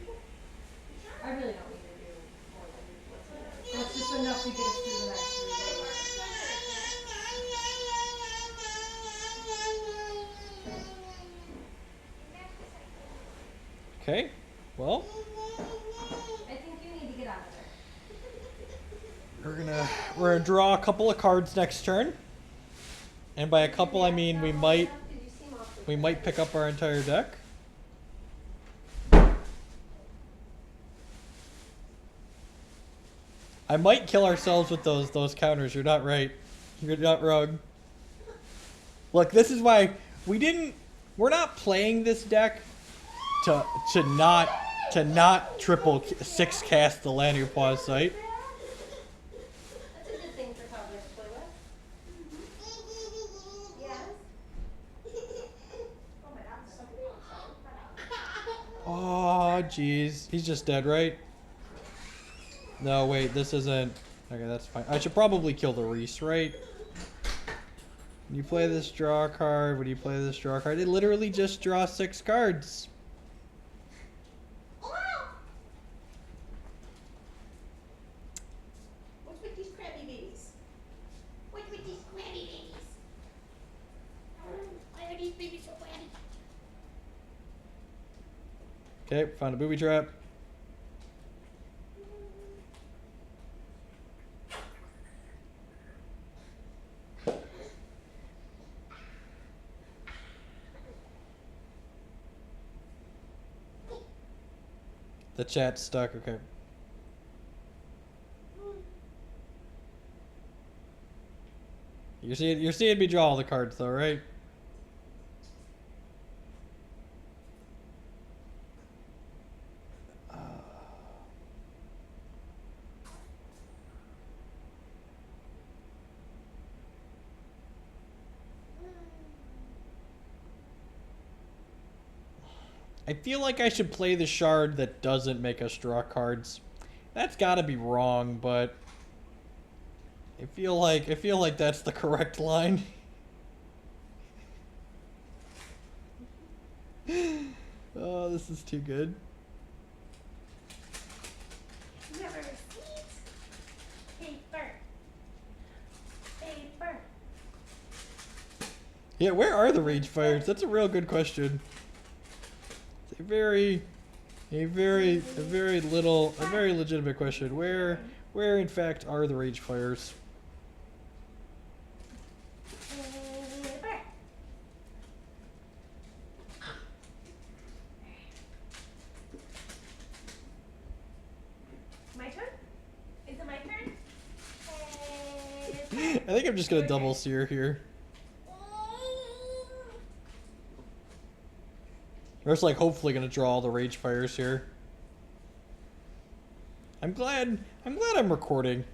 I really don't need to do more than what's in there. That's just enough to get us through the next 3 days. Okay, well, I think you need to get out of there. we're gonna draw a couple of cards next turn. And by a couple I mean we might pick up our entire deck. I might kill ourselves with those counters. You're not right. You're not wrong. Look, this is why we're not playing this deck to not triple 6 cast the Lanyard Pause site. That's a good thing for toddlers to play with. Yes. Oh my God, so Oh, jeez. He's just dead, right? No, wait, this isn't... Okay, that's fine. I should probably kill the Reese, right? When you play this draw card, when you play this draw card, it literally just draws 6 cards. What's with these crabby babies? What's with these crabby babies? Why are these babies so crabby? Okay, found a booby trap. The chat's stuck, okay. You're seeing me draw all the cards though, right? I feel like I should play the shard that doesn't make us draw cards. That's gotta be wrong, but I feel like that's the correct line. Oh, this is too good. Never seat. Paper. Paper. Yeah, where are the rage fires? That's a real good question. It's a very legitimate question. Where in fact are the rage fires? Paper. My turn? Is it my turn? I think I'm just gonna double sear here. We're just like hopefully gonna draw all the rage fires here. I'm glad I'm recording.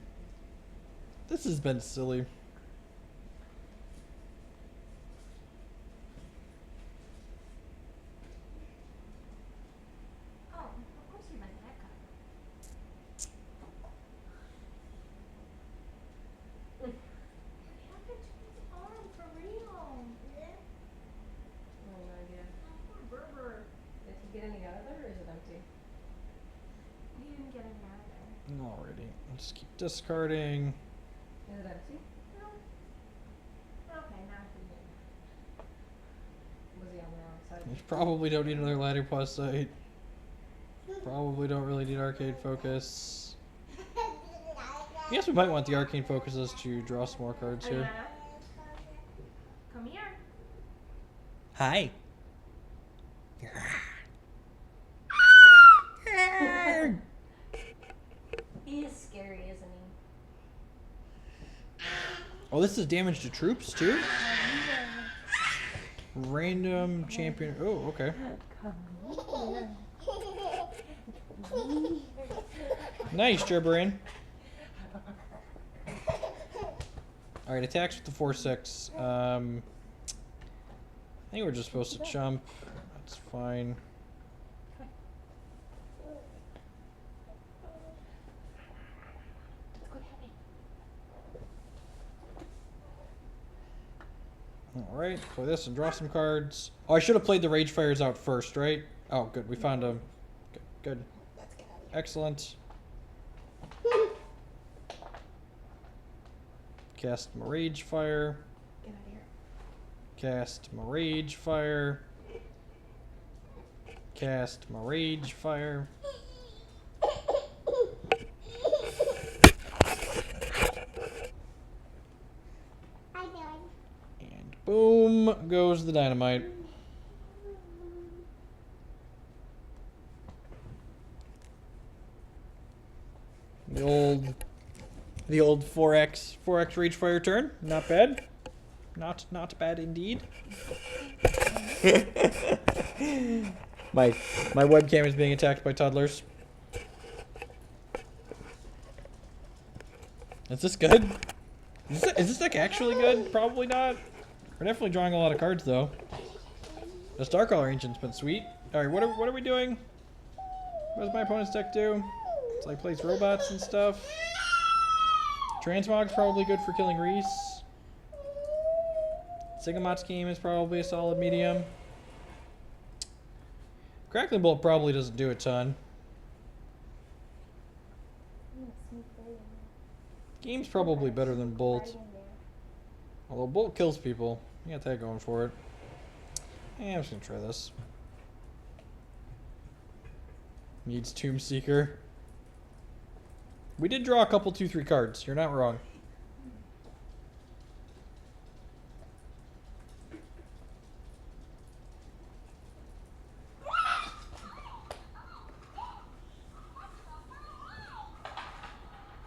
This has been silly. Oh, of course you meant that card. What happened to his arm for real? No idea. Poor Berber. Did he get any out of there, or is it empty? He didn't get any out of there. Alrighty, let's keep discarding. Is it empty? No. Okay, now he did. Was he on the wrong side? We probably don't need another ladder plus sight. Probably don't really need arcade focus. I guess we might want the arcane focuses to draw some more cards here. Ariana, come here. Hi. He is scary, isn't he? Oh, this is damage to troops too? Random champion. Oh, okay. Nice, Gerberan. Alright, attacks with the 4/6. I think we're just supposed to jump. That's fine. Alright, play this and draw some cards. Oh, I should have played the Rage Fires out first, right? Oh, good. We found them. Good. Excellent. Cast my Rage Fire. Get out of here. Cast my Rage Fire. Cast my Rage Fire. And boom goes the dynamite. The old 4x Rage Fire turn. Not bad. Not bad indeed. My webcam is being attacked by toddlers. Is this good? Is this deck actually good? Probably not. We're definitely drawing a lot of cards though. The Starcaller Ancient's been sweet. Alright, what are we doing? What does my opponent's deck do? So he plays robots and stuff. Transmog's probably good for killing Reese. Sigamot's game is probably a solid medium. Crackling Bolt probably doesn't do a ton. Game's probably better than Bolt. Although Bolt kills people. You got that going for it. Yeah, I'm just gonna try this. Needs Tomb Seeker. We did draw a couple 2/3 cards. You're not wrong.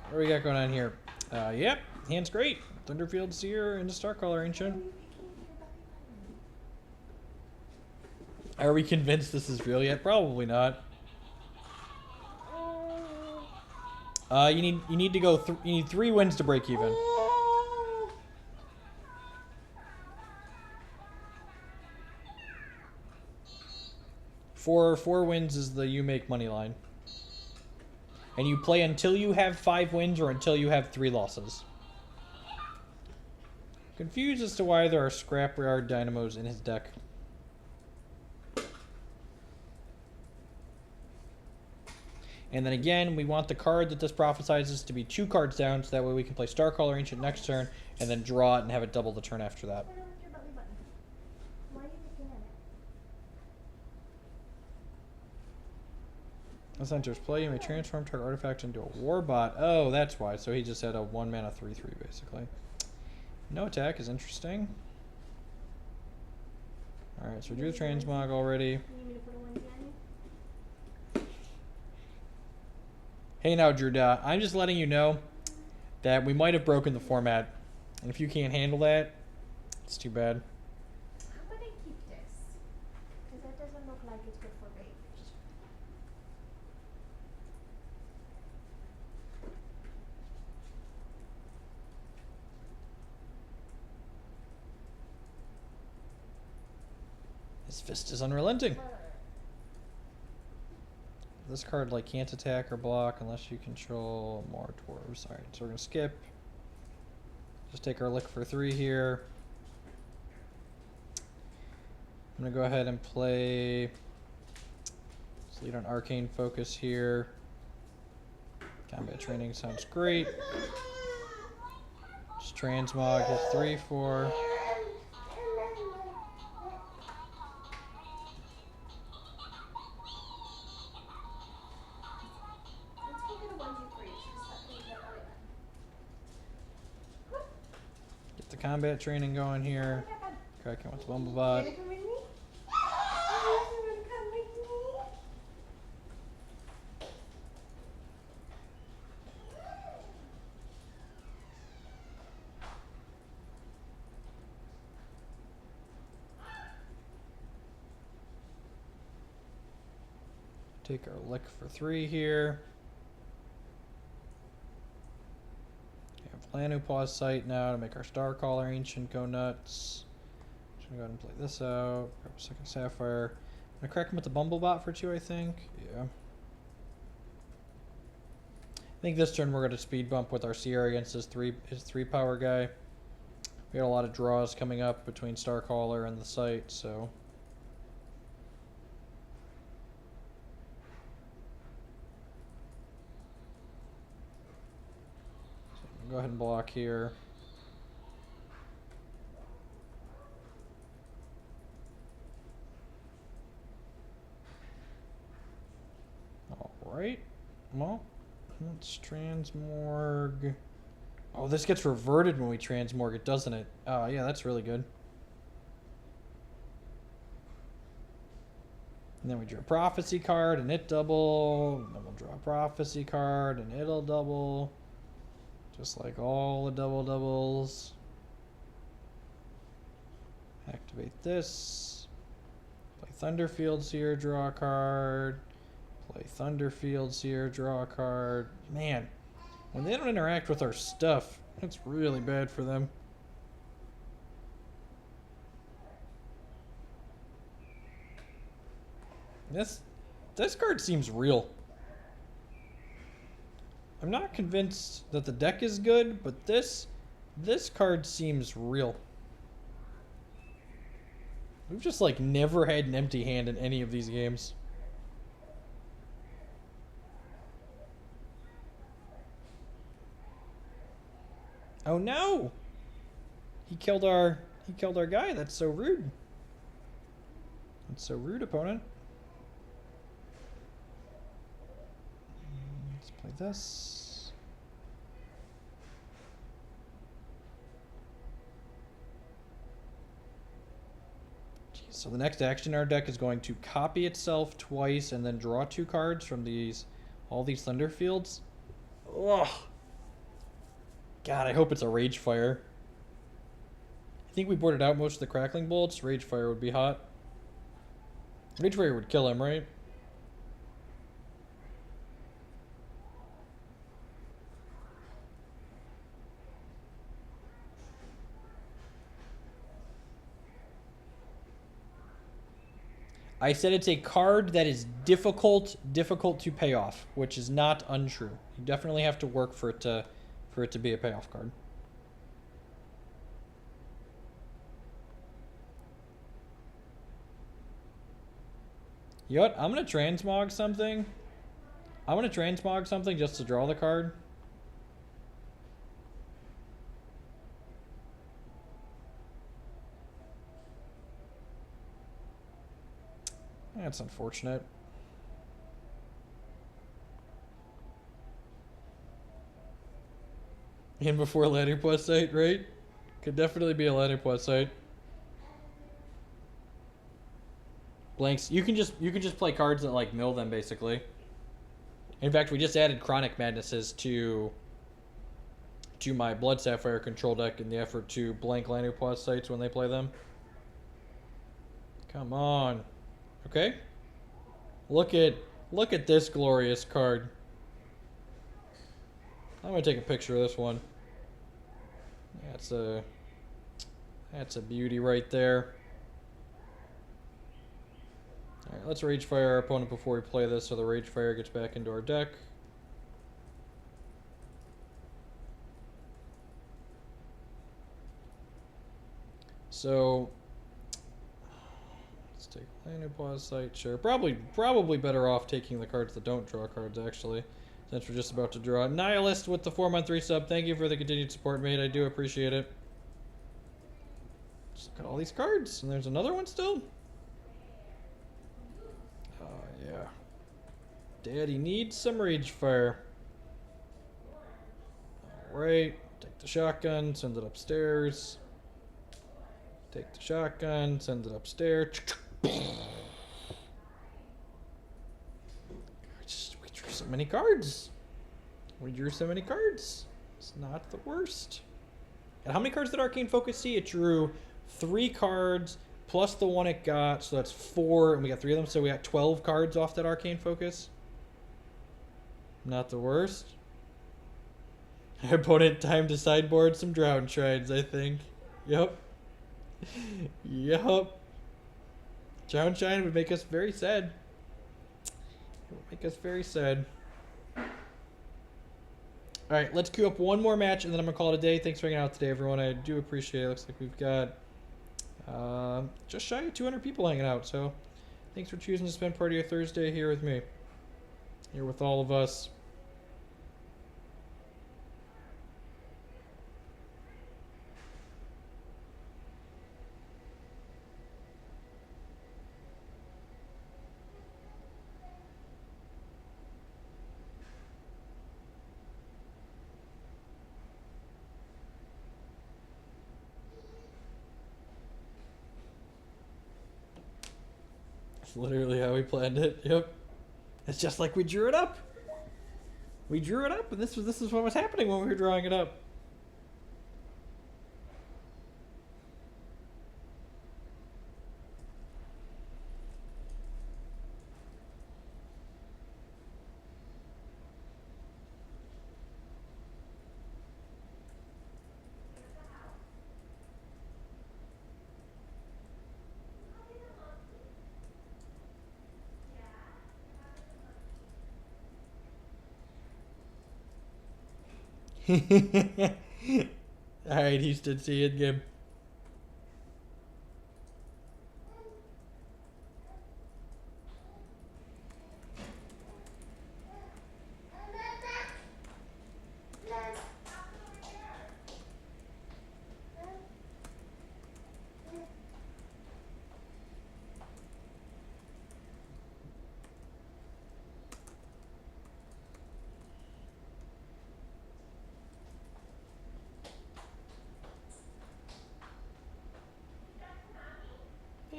What do we got going on here? Yep, hand's great. Thunderfield Seer into Starcaller Ancient. Are we convinced this is real yet? Probably not. You need to go. You need 3 wins to break even. Four wins is the you make money line. And you play until you have 5 wins or until you have 3 losses. Confused as to why there are Scrapyard Dynamos in his deck. And then again, we want the card that this prophesizes to be 2 cards down, so that way we can play Starcaller Ancient next turn, and then draw it and have it double the turn after that. This enters play, you may transform target artifact into a Warbot. Oh, that's why. So he just had a 1 mana 3/3 basically. No attack is interesting. Alright, so we drew the Transmog already. Hey now, Drew Da. I'm just letting you know that we might have broken the format. And if you can't handle that, it's too bad. How about I keep this? Because that doesn't look like it's good for babies. His fist is unrelenting. This card like can't attack or block unless you control more dwarves. Alright, so we're gonna skip. Just take our lick for 3 here. I'm gonna go ahead and play. Let's lead on Arcane Focus here. Combat Training sounds great. Just Transmog his 3/4. Get the combat training going here. Cracking with Bumblebot. Take our lick for 3 here. We have Lanu-Paw's Sight now to make our Starcaller Ancient go nuts. Just gonna go ahead and play this out. Grab a second Sapphire. I'm gonna crack him with the Bumblebot for 2, I think. Yeah. I think this turn we're gonna speed bump with our Sierra against his 3 power guy. We got a lot of draws coming up between Starcaller and the Sight, so. Go ahead and block here. Alright. Well, let's Transmorg. Oh, this gets reverted when we Transmorg it, doesn't it? Oh, yeah, that's really good. And then we draw a Prophecy card and it double. And then we'll draw a Prophecy card and it'll double. Just like all the doubles. Activate this. Play Thunderfield Seer, draw a card. Play Thunderfield Seer, draw a card. Man, when they don't interact with our stuff, it's really bad for them. This card seems real. I'm not convinced that the deck is good, but this card seems real. We've just like never had an empty hand in any of these games. Oh no! He killed our guy. That's so rude. That's so rude, opponent. Let's play this. Jeez, so the next action in our deck is going to copy itself twice and then draw 2 cards from all these Thunder Fields. Ugh. God, I hope it's a Rage Fire. I think we boarded out most of the Crackling Bolts. Rage Fire would be hot. Rage Fire would kill him, right? I said it's a card that is difficult to pay off, which is not untrue. You definitely have to work for it to be a payoff card. You know what? I'm gonna transmog something. I'm gonna transmog something just to draw the card. That's unfortunate. And before Ladder Plus site, right? Could definitely be a Ladder Plus site. Blanks. You can just play cards that like mill them basically. In fact, we just added Chronic Madnesses to my Blood Sapphire control deck in the effort to blank Ladder Plus sites when they play them. Come on. Okay. Look at this glorious card. I'm gonna take a picture of this one. That's a beauty right there. Alright, let's Rage Fire our opponent before we play this so the Rage Fire gets back into our deck. So let's take Land Pause Site, sure. Probably better off taking the cards that don't draw cards actually. Since we're just about to draw. Nihilist with the 4-month resub. Thank you for the continued support, mate. I do appreciate it. Just look at all these cards. And there's another one still? Oh, yeah. Daddy needs some Rage Fire. Alright. Take the shotgun. Send it upstairs. Take the shotgun. Send it upstairs. We drew so many cards. It's not the worst. And how many cards did Arcane Focus see? It drew 3 cards plus the one it got, so that's 4, and we got 3 of them, so we got 12 cards off that Arcane Focus. Not the worst. Opponent time to sideboard some Drown Shrines, I think. Yep. Yep. Drown Shrine would make us very sad. It would make us very sad. Alright, let's queue up one more match and then I'm going to call it a day. Thanks for hanging out today, everyone. I do appreciate it. Looks like we've got just shy of 200 people hanging out. So thanks for choosing to spend part of your Thursday here with me. Here with all of us. Literally how we planned it. Yep. It's just like we drew it up. We drew it up, and this is what was happening when we were drawing it up. Alright, Houston, see you in game.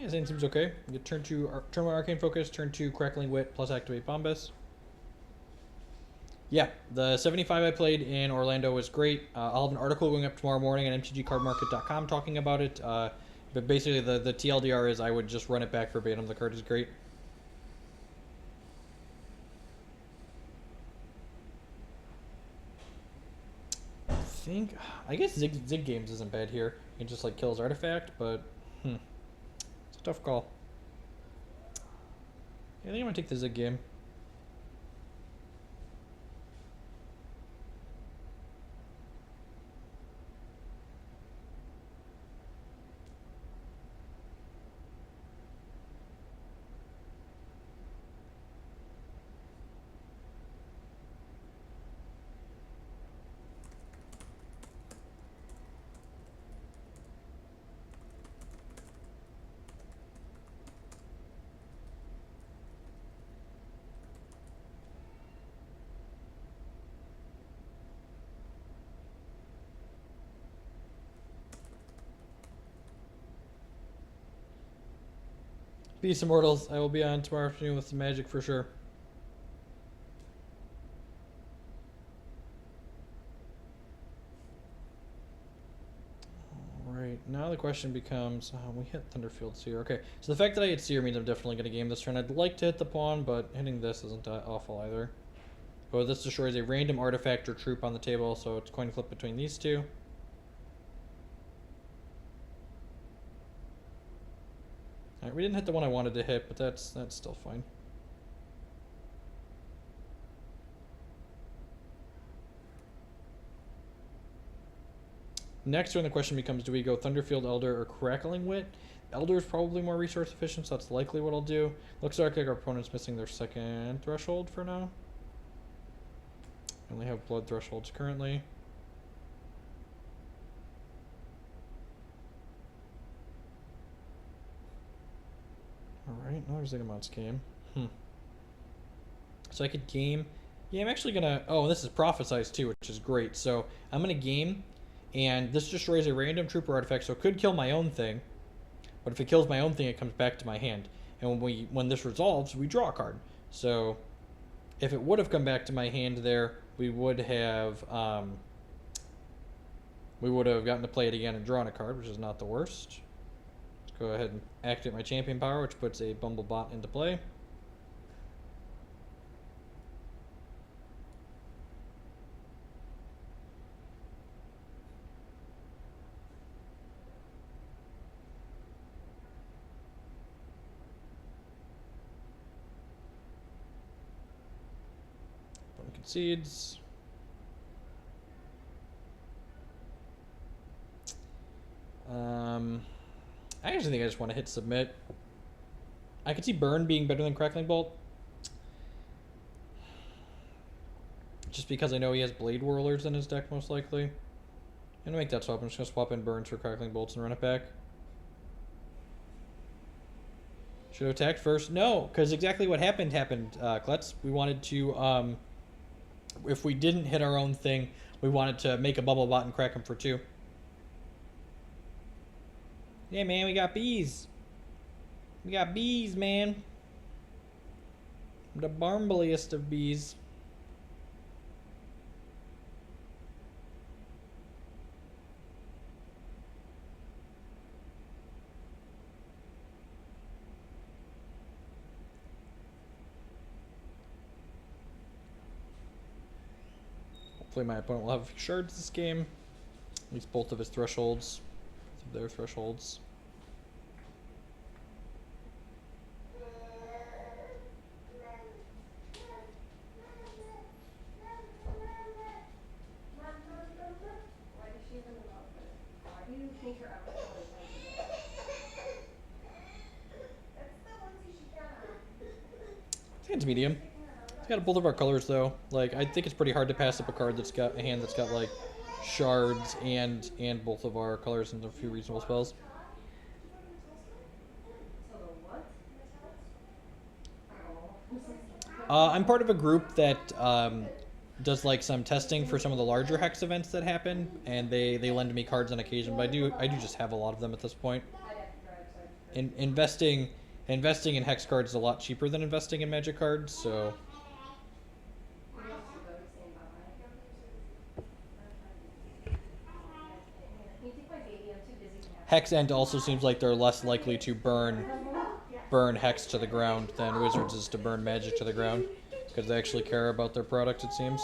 Yeah, Zane seems okay. You get turn 1 Arcane Focus, turn 2 Crackling Wit, plus activate Bombus. Yeah, the 75 I played in Orlando was great. I'll have an article going up tomorrow morning at mtgcardmarket.com talking about it. But basically, the TLDR is I would just run it back verbatim. The card is great. I guess Zig Games isn't bad here. He just like kills artifact, but it's a tough call. Yeah, I think I'm gonna take the Zig game. Peace, Immortals. I will be on tomorrow afternoon with some Magic for sure. Alright, now the question becomes, we hit Thunderfield Seer. Okay, so the fact that I hit Seer means I'm definitely going to game this turn. I'd like to hit the pawn, but hitting this isn't that awful either. But this destroys a random artifact or troop on the table, so it's coin flip between these two. Alright, we didn't hit the one I wanted to hit, but that's still fine. Next turn, the question becomes, do we go Thunderfield Elder or Crackling Wit? Elder is probably more resource efficient, so that's likely what I'll do. Looks like our opponent's missing their second threshold for now. I only have blood thresholds currently. Alright, another Ziggurat's game. So I could game. Yeah, I'm actually gonna. Oh, this is Prophesize too, which is great. So I'm gonna game, and this destroys a random trooper artifact, so it could kill my own thing. But if it kills my own thing, it comes back to my hand. And when this resolves, we draw a card. So if it would have come back to my hand there, we would have gotten to play it again and drawn a card, which is not the worst. Let's go ahead and activate my champion power, which puts a Bumblebot into play. Concedes. I actually think I just want to hit submit. I could see Burn being better than Crackling Bolt. Just because I know he has Blade Whirlers in his deck most likely. I'm going to make that swap. I'm just going to swap in Burns for Crackling Bolts and run it back. Should have attacked first. No, because exactly what happened, Klutz. We wanted to... if we didn't hit our own thing, we wanted to make a Bumblebot and crack him for 2. Yeah, man, we got bees. We got bees, man. The barmbliest of bees. Hopefully my opponent will have a few shards this game. At least both of his thresholds. Both of their thresholds. medium. It's got both of our colors though. Like I think it's pretty hard to pass up a card that's got a hand that's got like shards and both of our colors and a few reasonable spells. I'm part of a group that does like some testing for some of the larger hex events that happen, and they lend me cards on occasion. But I do just have a lot of them at this point. Investing in hex cards is a lot cheaper than investing in magic cards, so. Hex End also seems like they're less likely to burn hex to the ground than Wizards is to burn magic to the ground, because they actually care about their product, it seems.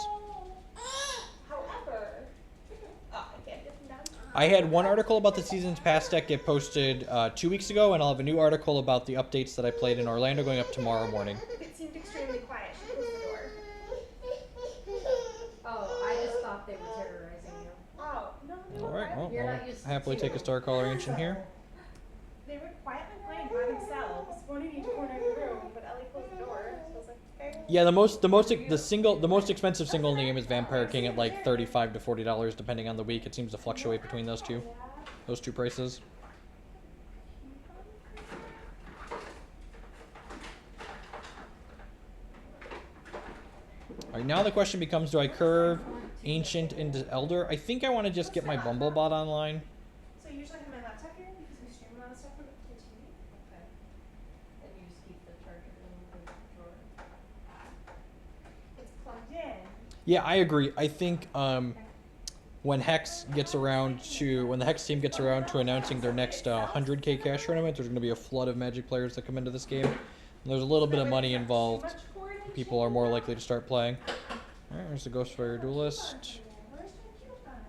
However, I can't get them down. I had one article about the Seasons Pass deck get posted 2 weeks ago, and I'll have a new article about the updates that I played in Orlando going up tomorrow morning. It seemed extremely quiet. She closed the door. Oh, I just thought they were terrorizing you. Oh, no, they were Alright, well, You're I'll not used to happily two. take a Starcaller Ancient here. They were quietly playing by themselves, one in each corner of the room, but Ellie closed the door, so I was like, okay. Yeah, the most expensive single name is Vampire King at like $35 to $40 depending on the week. It seems to fluctuate between those two prices. All right, now the question becomes: do I curve Ancient into Elder? I think I want to just get my Bumblebot online. So I usually have my laptop here because we stream a lot of stuff from the TV. Okay. And you just keep the charger in the drawer. It's plugged in. Yeah, I agree. I think when the Hex team gets around to announcing their next 100K cash tournament, there's going to be a flood of Magic players that come into this game. And there's a little bit of money involved. People are more likely to start playing. All right, there's the Ghostfire Duelist. Where's my coupon?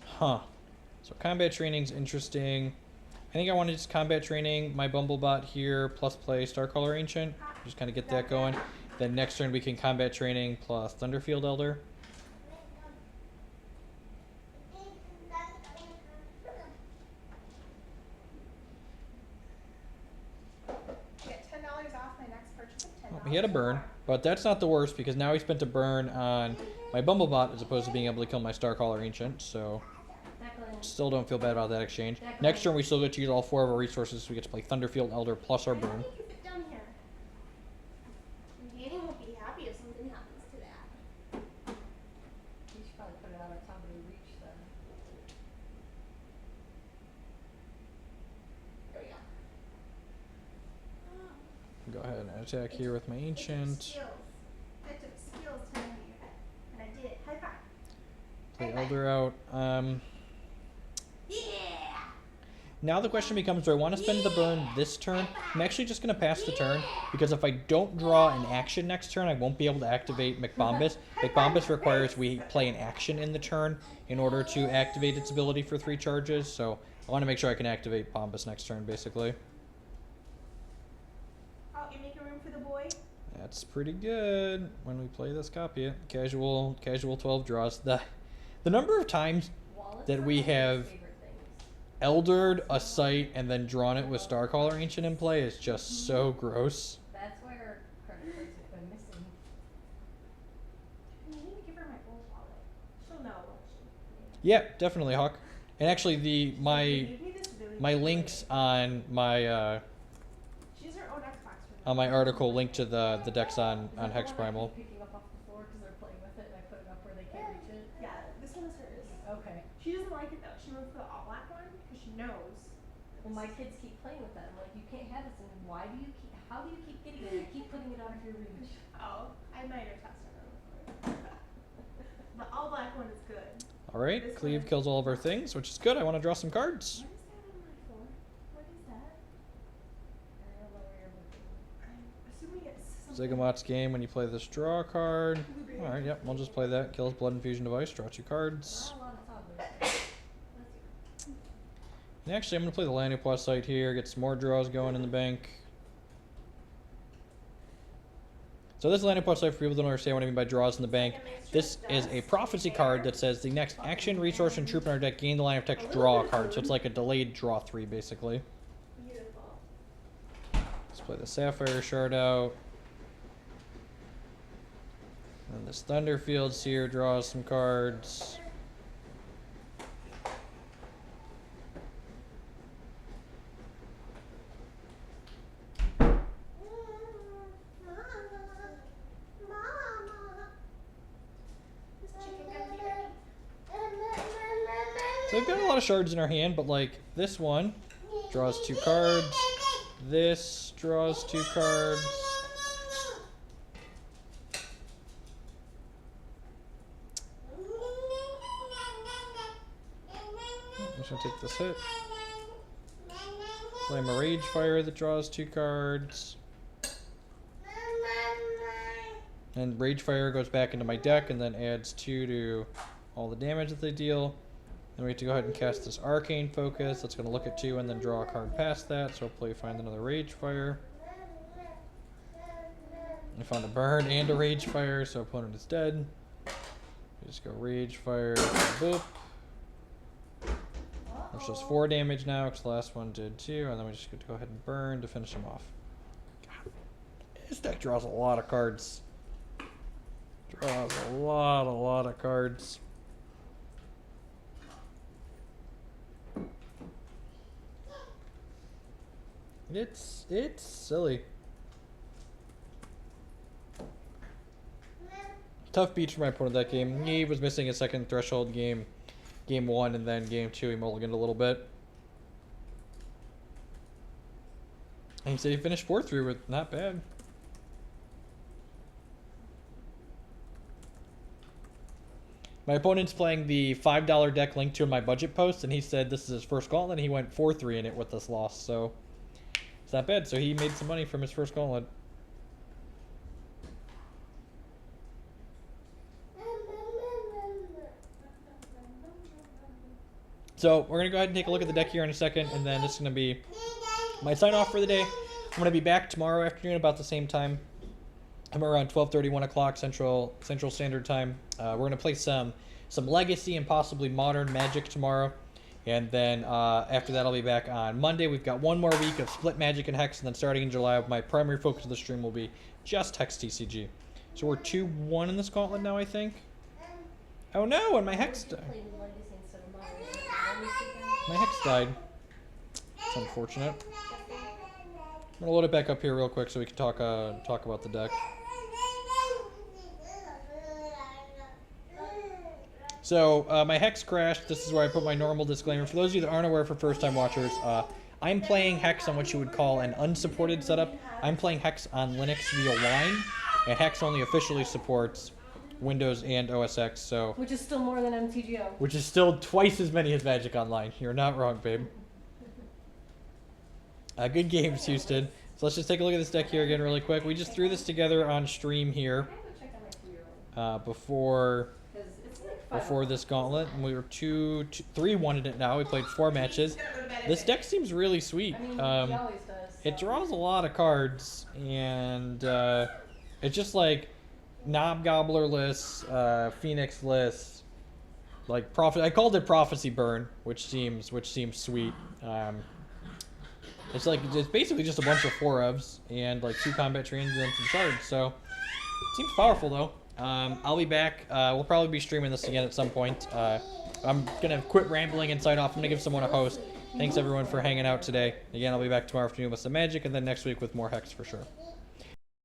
Huh. So combat training's interesting. I think I want to just combat training my Bumblebot here, plus play Starcaller Ancient. Just kind of get that going. Then next turn we can combat training plus Thunderfield Elder. Get $10 off my next purchase of $10. Oh, he had a burn, but that's not the worst because now he spent a burn on my Bumblebot as opposed to being able to kill my Starcaller Ancient. So still don't feel bad about that exchange. Next turn we still get to use all 4 of our resources. So we get to play Thunderfield Elder plus our burn. Keep it down here. Danny won't be happy if something happens to that. You should probably put it on the top of your reach then. There we go. Go ahead and attack here with my It took Ancient. skills. It took skills to know you. And I did it. High five. Play Elder out. Yeah! Now the question becomes, do I want to spend the burn this turn? I'm actually just going to pass the turn, because if I don't draw an action next turn, I won't be able to activate McBombus. McBombus requires we play an action in the turn in order to activate its ability for 3 charges, so I want to make sure I can activate Bombus next turn, basically. Oh, you make a room for the boy? That's pretty good. When we play this, copy it. Casual 12 draws. The number of times Wallets that are we my have favorite things. eldered a site and then drawn it with Starcaller Ancient in play is just so gross. That's why our credit cards have been missing. You need to give her my old wallet. She'll know, won't she? Yeah, definitely, Hawk. And actually, my You need this really my quickly. links on my She has her own Xbox for that. article link to the decks on Is that Hex the one I Primal. keep picking up off the floor because they're playing with it and I put it up where they can't reach it? Yeah, this one is hers. Okay. She doesn't like it though. She wants the all black one because she knows. Well, my kids keep playing with that. I'm like, you can't have this. And how do you keep getting it? I keep putting it out of your reach. Oh, I might have tested her before. The all black one is good. All right, Cleave kills all of our things, which is good. I want to draw some cards. What is that on my floor? What is that? I don't know where you're looking. I'm assuming it's something. Zigamot's game when you play this draw card. All right, yep, we'll just play that. Kills Blood Infusion Device. Draw 2 cards. Not a lot of toddlers. And actually, I'm going to play the Lanioplas site here. Get some more draws going in the bank. So this Lanioplas site, for people who don't understand what I mean by draws in the bank, this is a prophecy card that says the next action, resource, and troop in our deck gain the line of text draw a card. So it's like a delayed draw 3, basically. Beautiful. Play the Sapphire Shard out. And this Thunderfields here draws some cards. So they've got a lot of shards in our hand, but like this one draws 2 cards. This draws 2 cards. I'm just gonna take this hit. Play my Rage Fire that draws 2 cards. And Rage Fire goes back into my deck and then adds 2 to all the damage that they deal. Then we have to go ahead and cast this Arcane Focus. That's going to look at 2 and then draw a card past that. So hopefully find another Rage Fire. I found a Burn and a Rage Fire, so opponent is dead. We just go Rage Fire, boop. Which does 4 damage now, because the last one did 2. And then we just get to go ahead and Burn to finish him off. God, this deck draws a lot of cards. Draws a lot of cards. It's silly. Tough beat for my opponent that game. He was missing a second threshold game. Game 1 and then game 2 he mulliganed a little bit. And he said he finished 4-3 with not bad. My opponent's playing the $5 deck linked to in my budget post, and he said this is his first gauntlet, and he went 4-3 in it with this loss, so it's not bad. So he made some money from his first gauntlet. So we're going to go ahead and take a look at the deck here in a second, and then this is going to be my sign-off for the day. I'm going to be back tomorrow afternoon about the same time. I'm around 12:30, 1 o'clock Central Standard Time. We're going to play some Legacy and possibly Modern Magic tomorrow. And then after that, I'll be back on Monday. We've got one more week of Split Magic and Hex. And then starting in July, my primary focus of the stream will be just Hex TCG. So we're 2-1 in this gauntlet now, I think. Oh no, and my Hex died. My Hex died. It's unfortunate. I'm going to load it back up here real quick so we can talk about the deck. So, my Hex crashed. This is where I put my normal disclaimer. For those of you that aren't aware, for first-time watchers, I'm playing Hex on what you would call an unsupported setup. I'm playing Hex on Linux via Wine, and Hex only officially supports Windows and OS X, so... Which is still more than MTGO. Which is still twice as many as Magic Online. You're not wrong, babe. Good games, Houston. So let's just take a look at this deck here again really quick. We just threw this together on stream here before this gauntlet, and we were 3-1 in it now. We played 4 matches. This deck seems really sweet. I mean, he always does. It draws a lot of cards, and it's just like Knob Gobbler-less, Phoenix-less, like I called it Prophecy Burn, which seems sweet. It's basically just a bunch of 4-ofs and like 2 combat trains and some shards. So it seems powerful though. I'll be back. We'll probably be streaming this again at some point. I'm gonna quit rambling and sign off. I'm gonna give someone a host. Thanks everyone for hanging out today. Again, I'll be back tomorrow afternoon with some Magic, and then next week with more Hex for sure.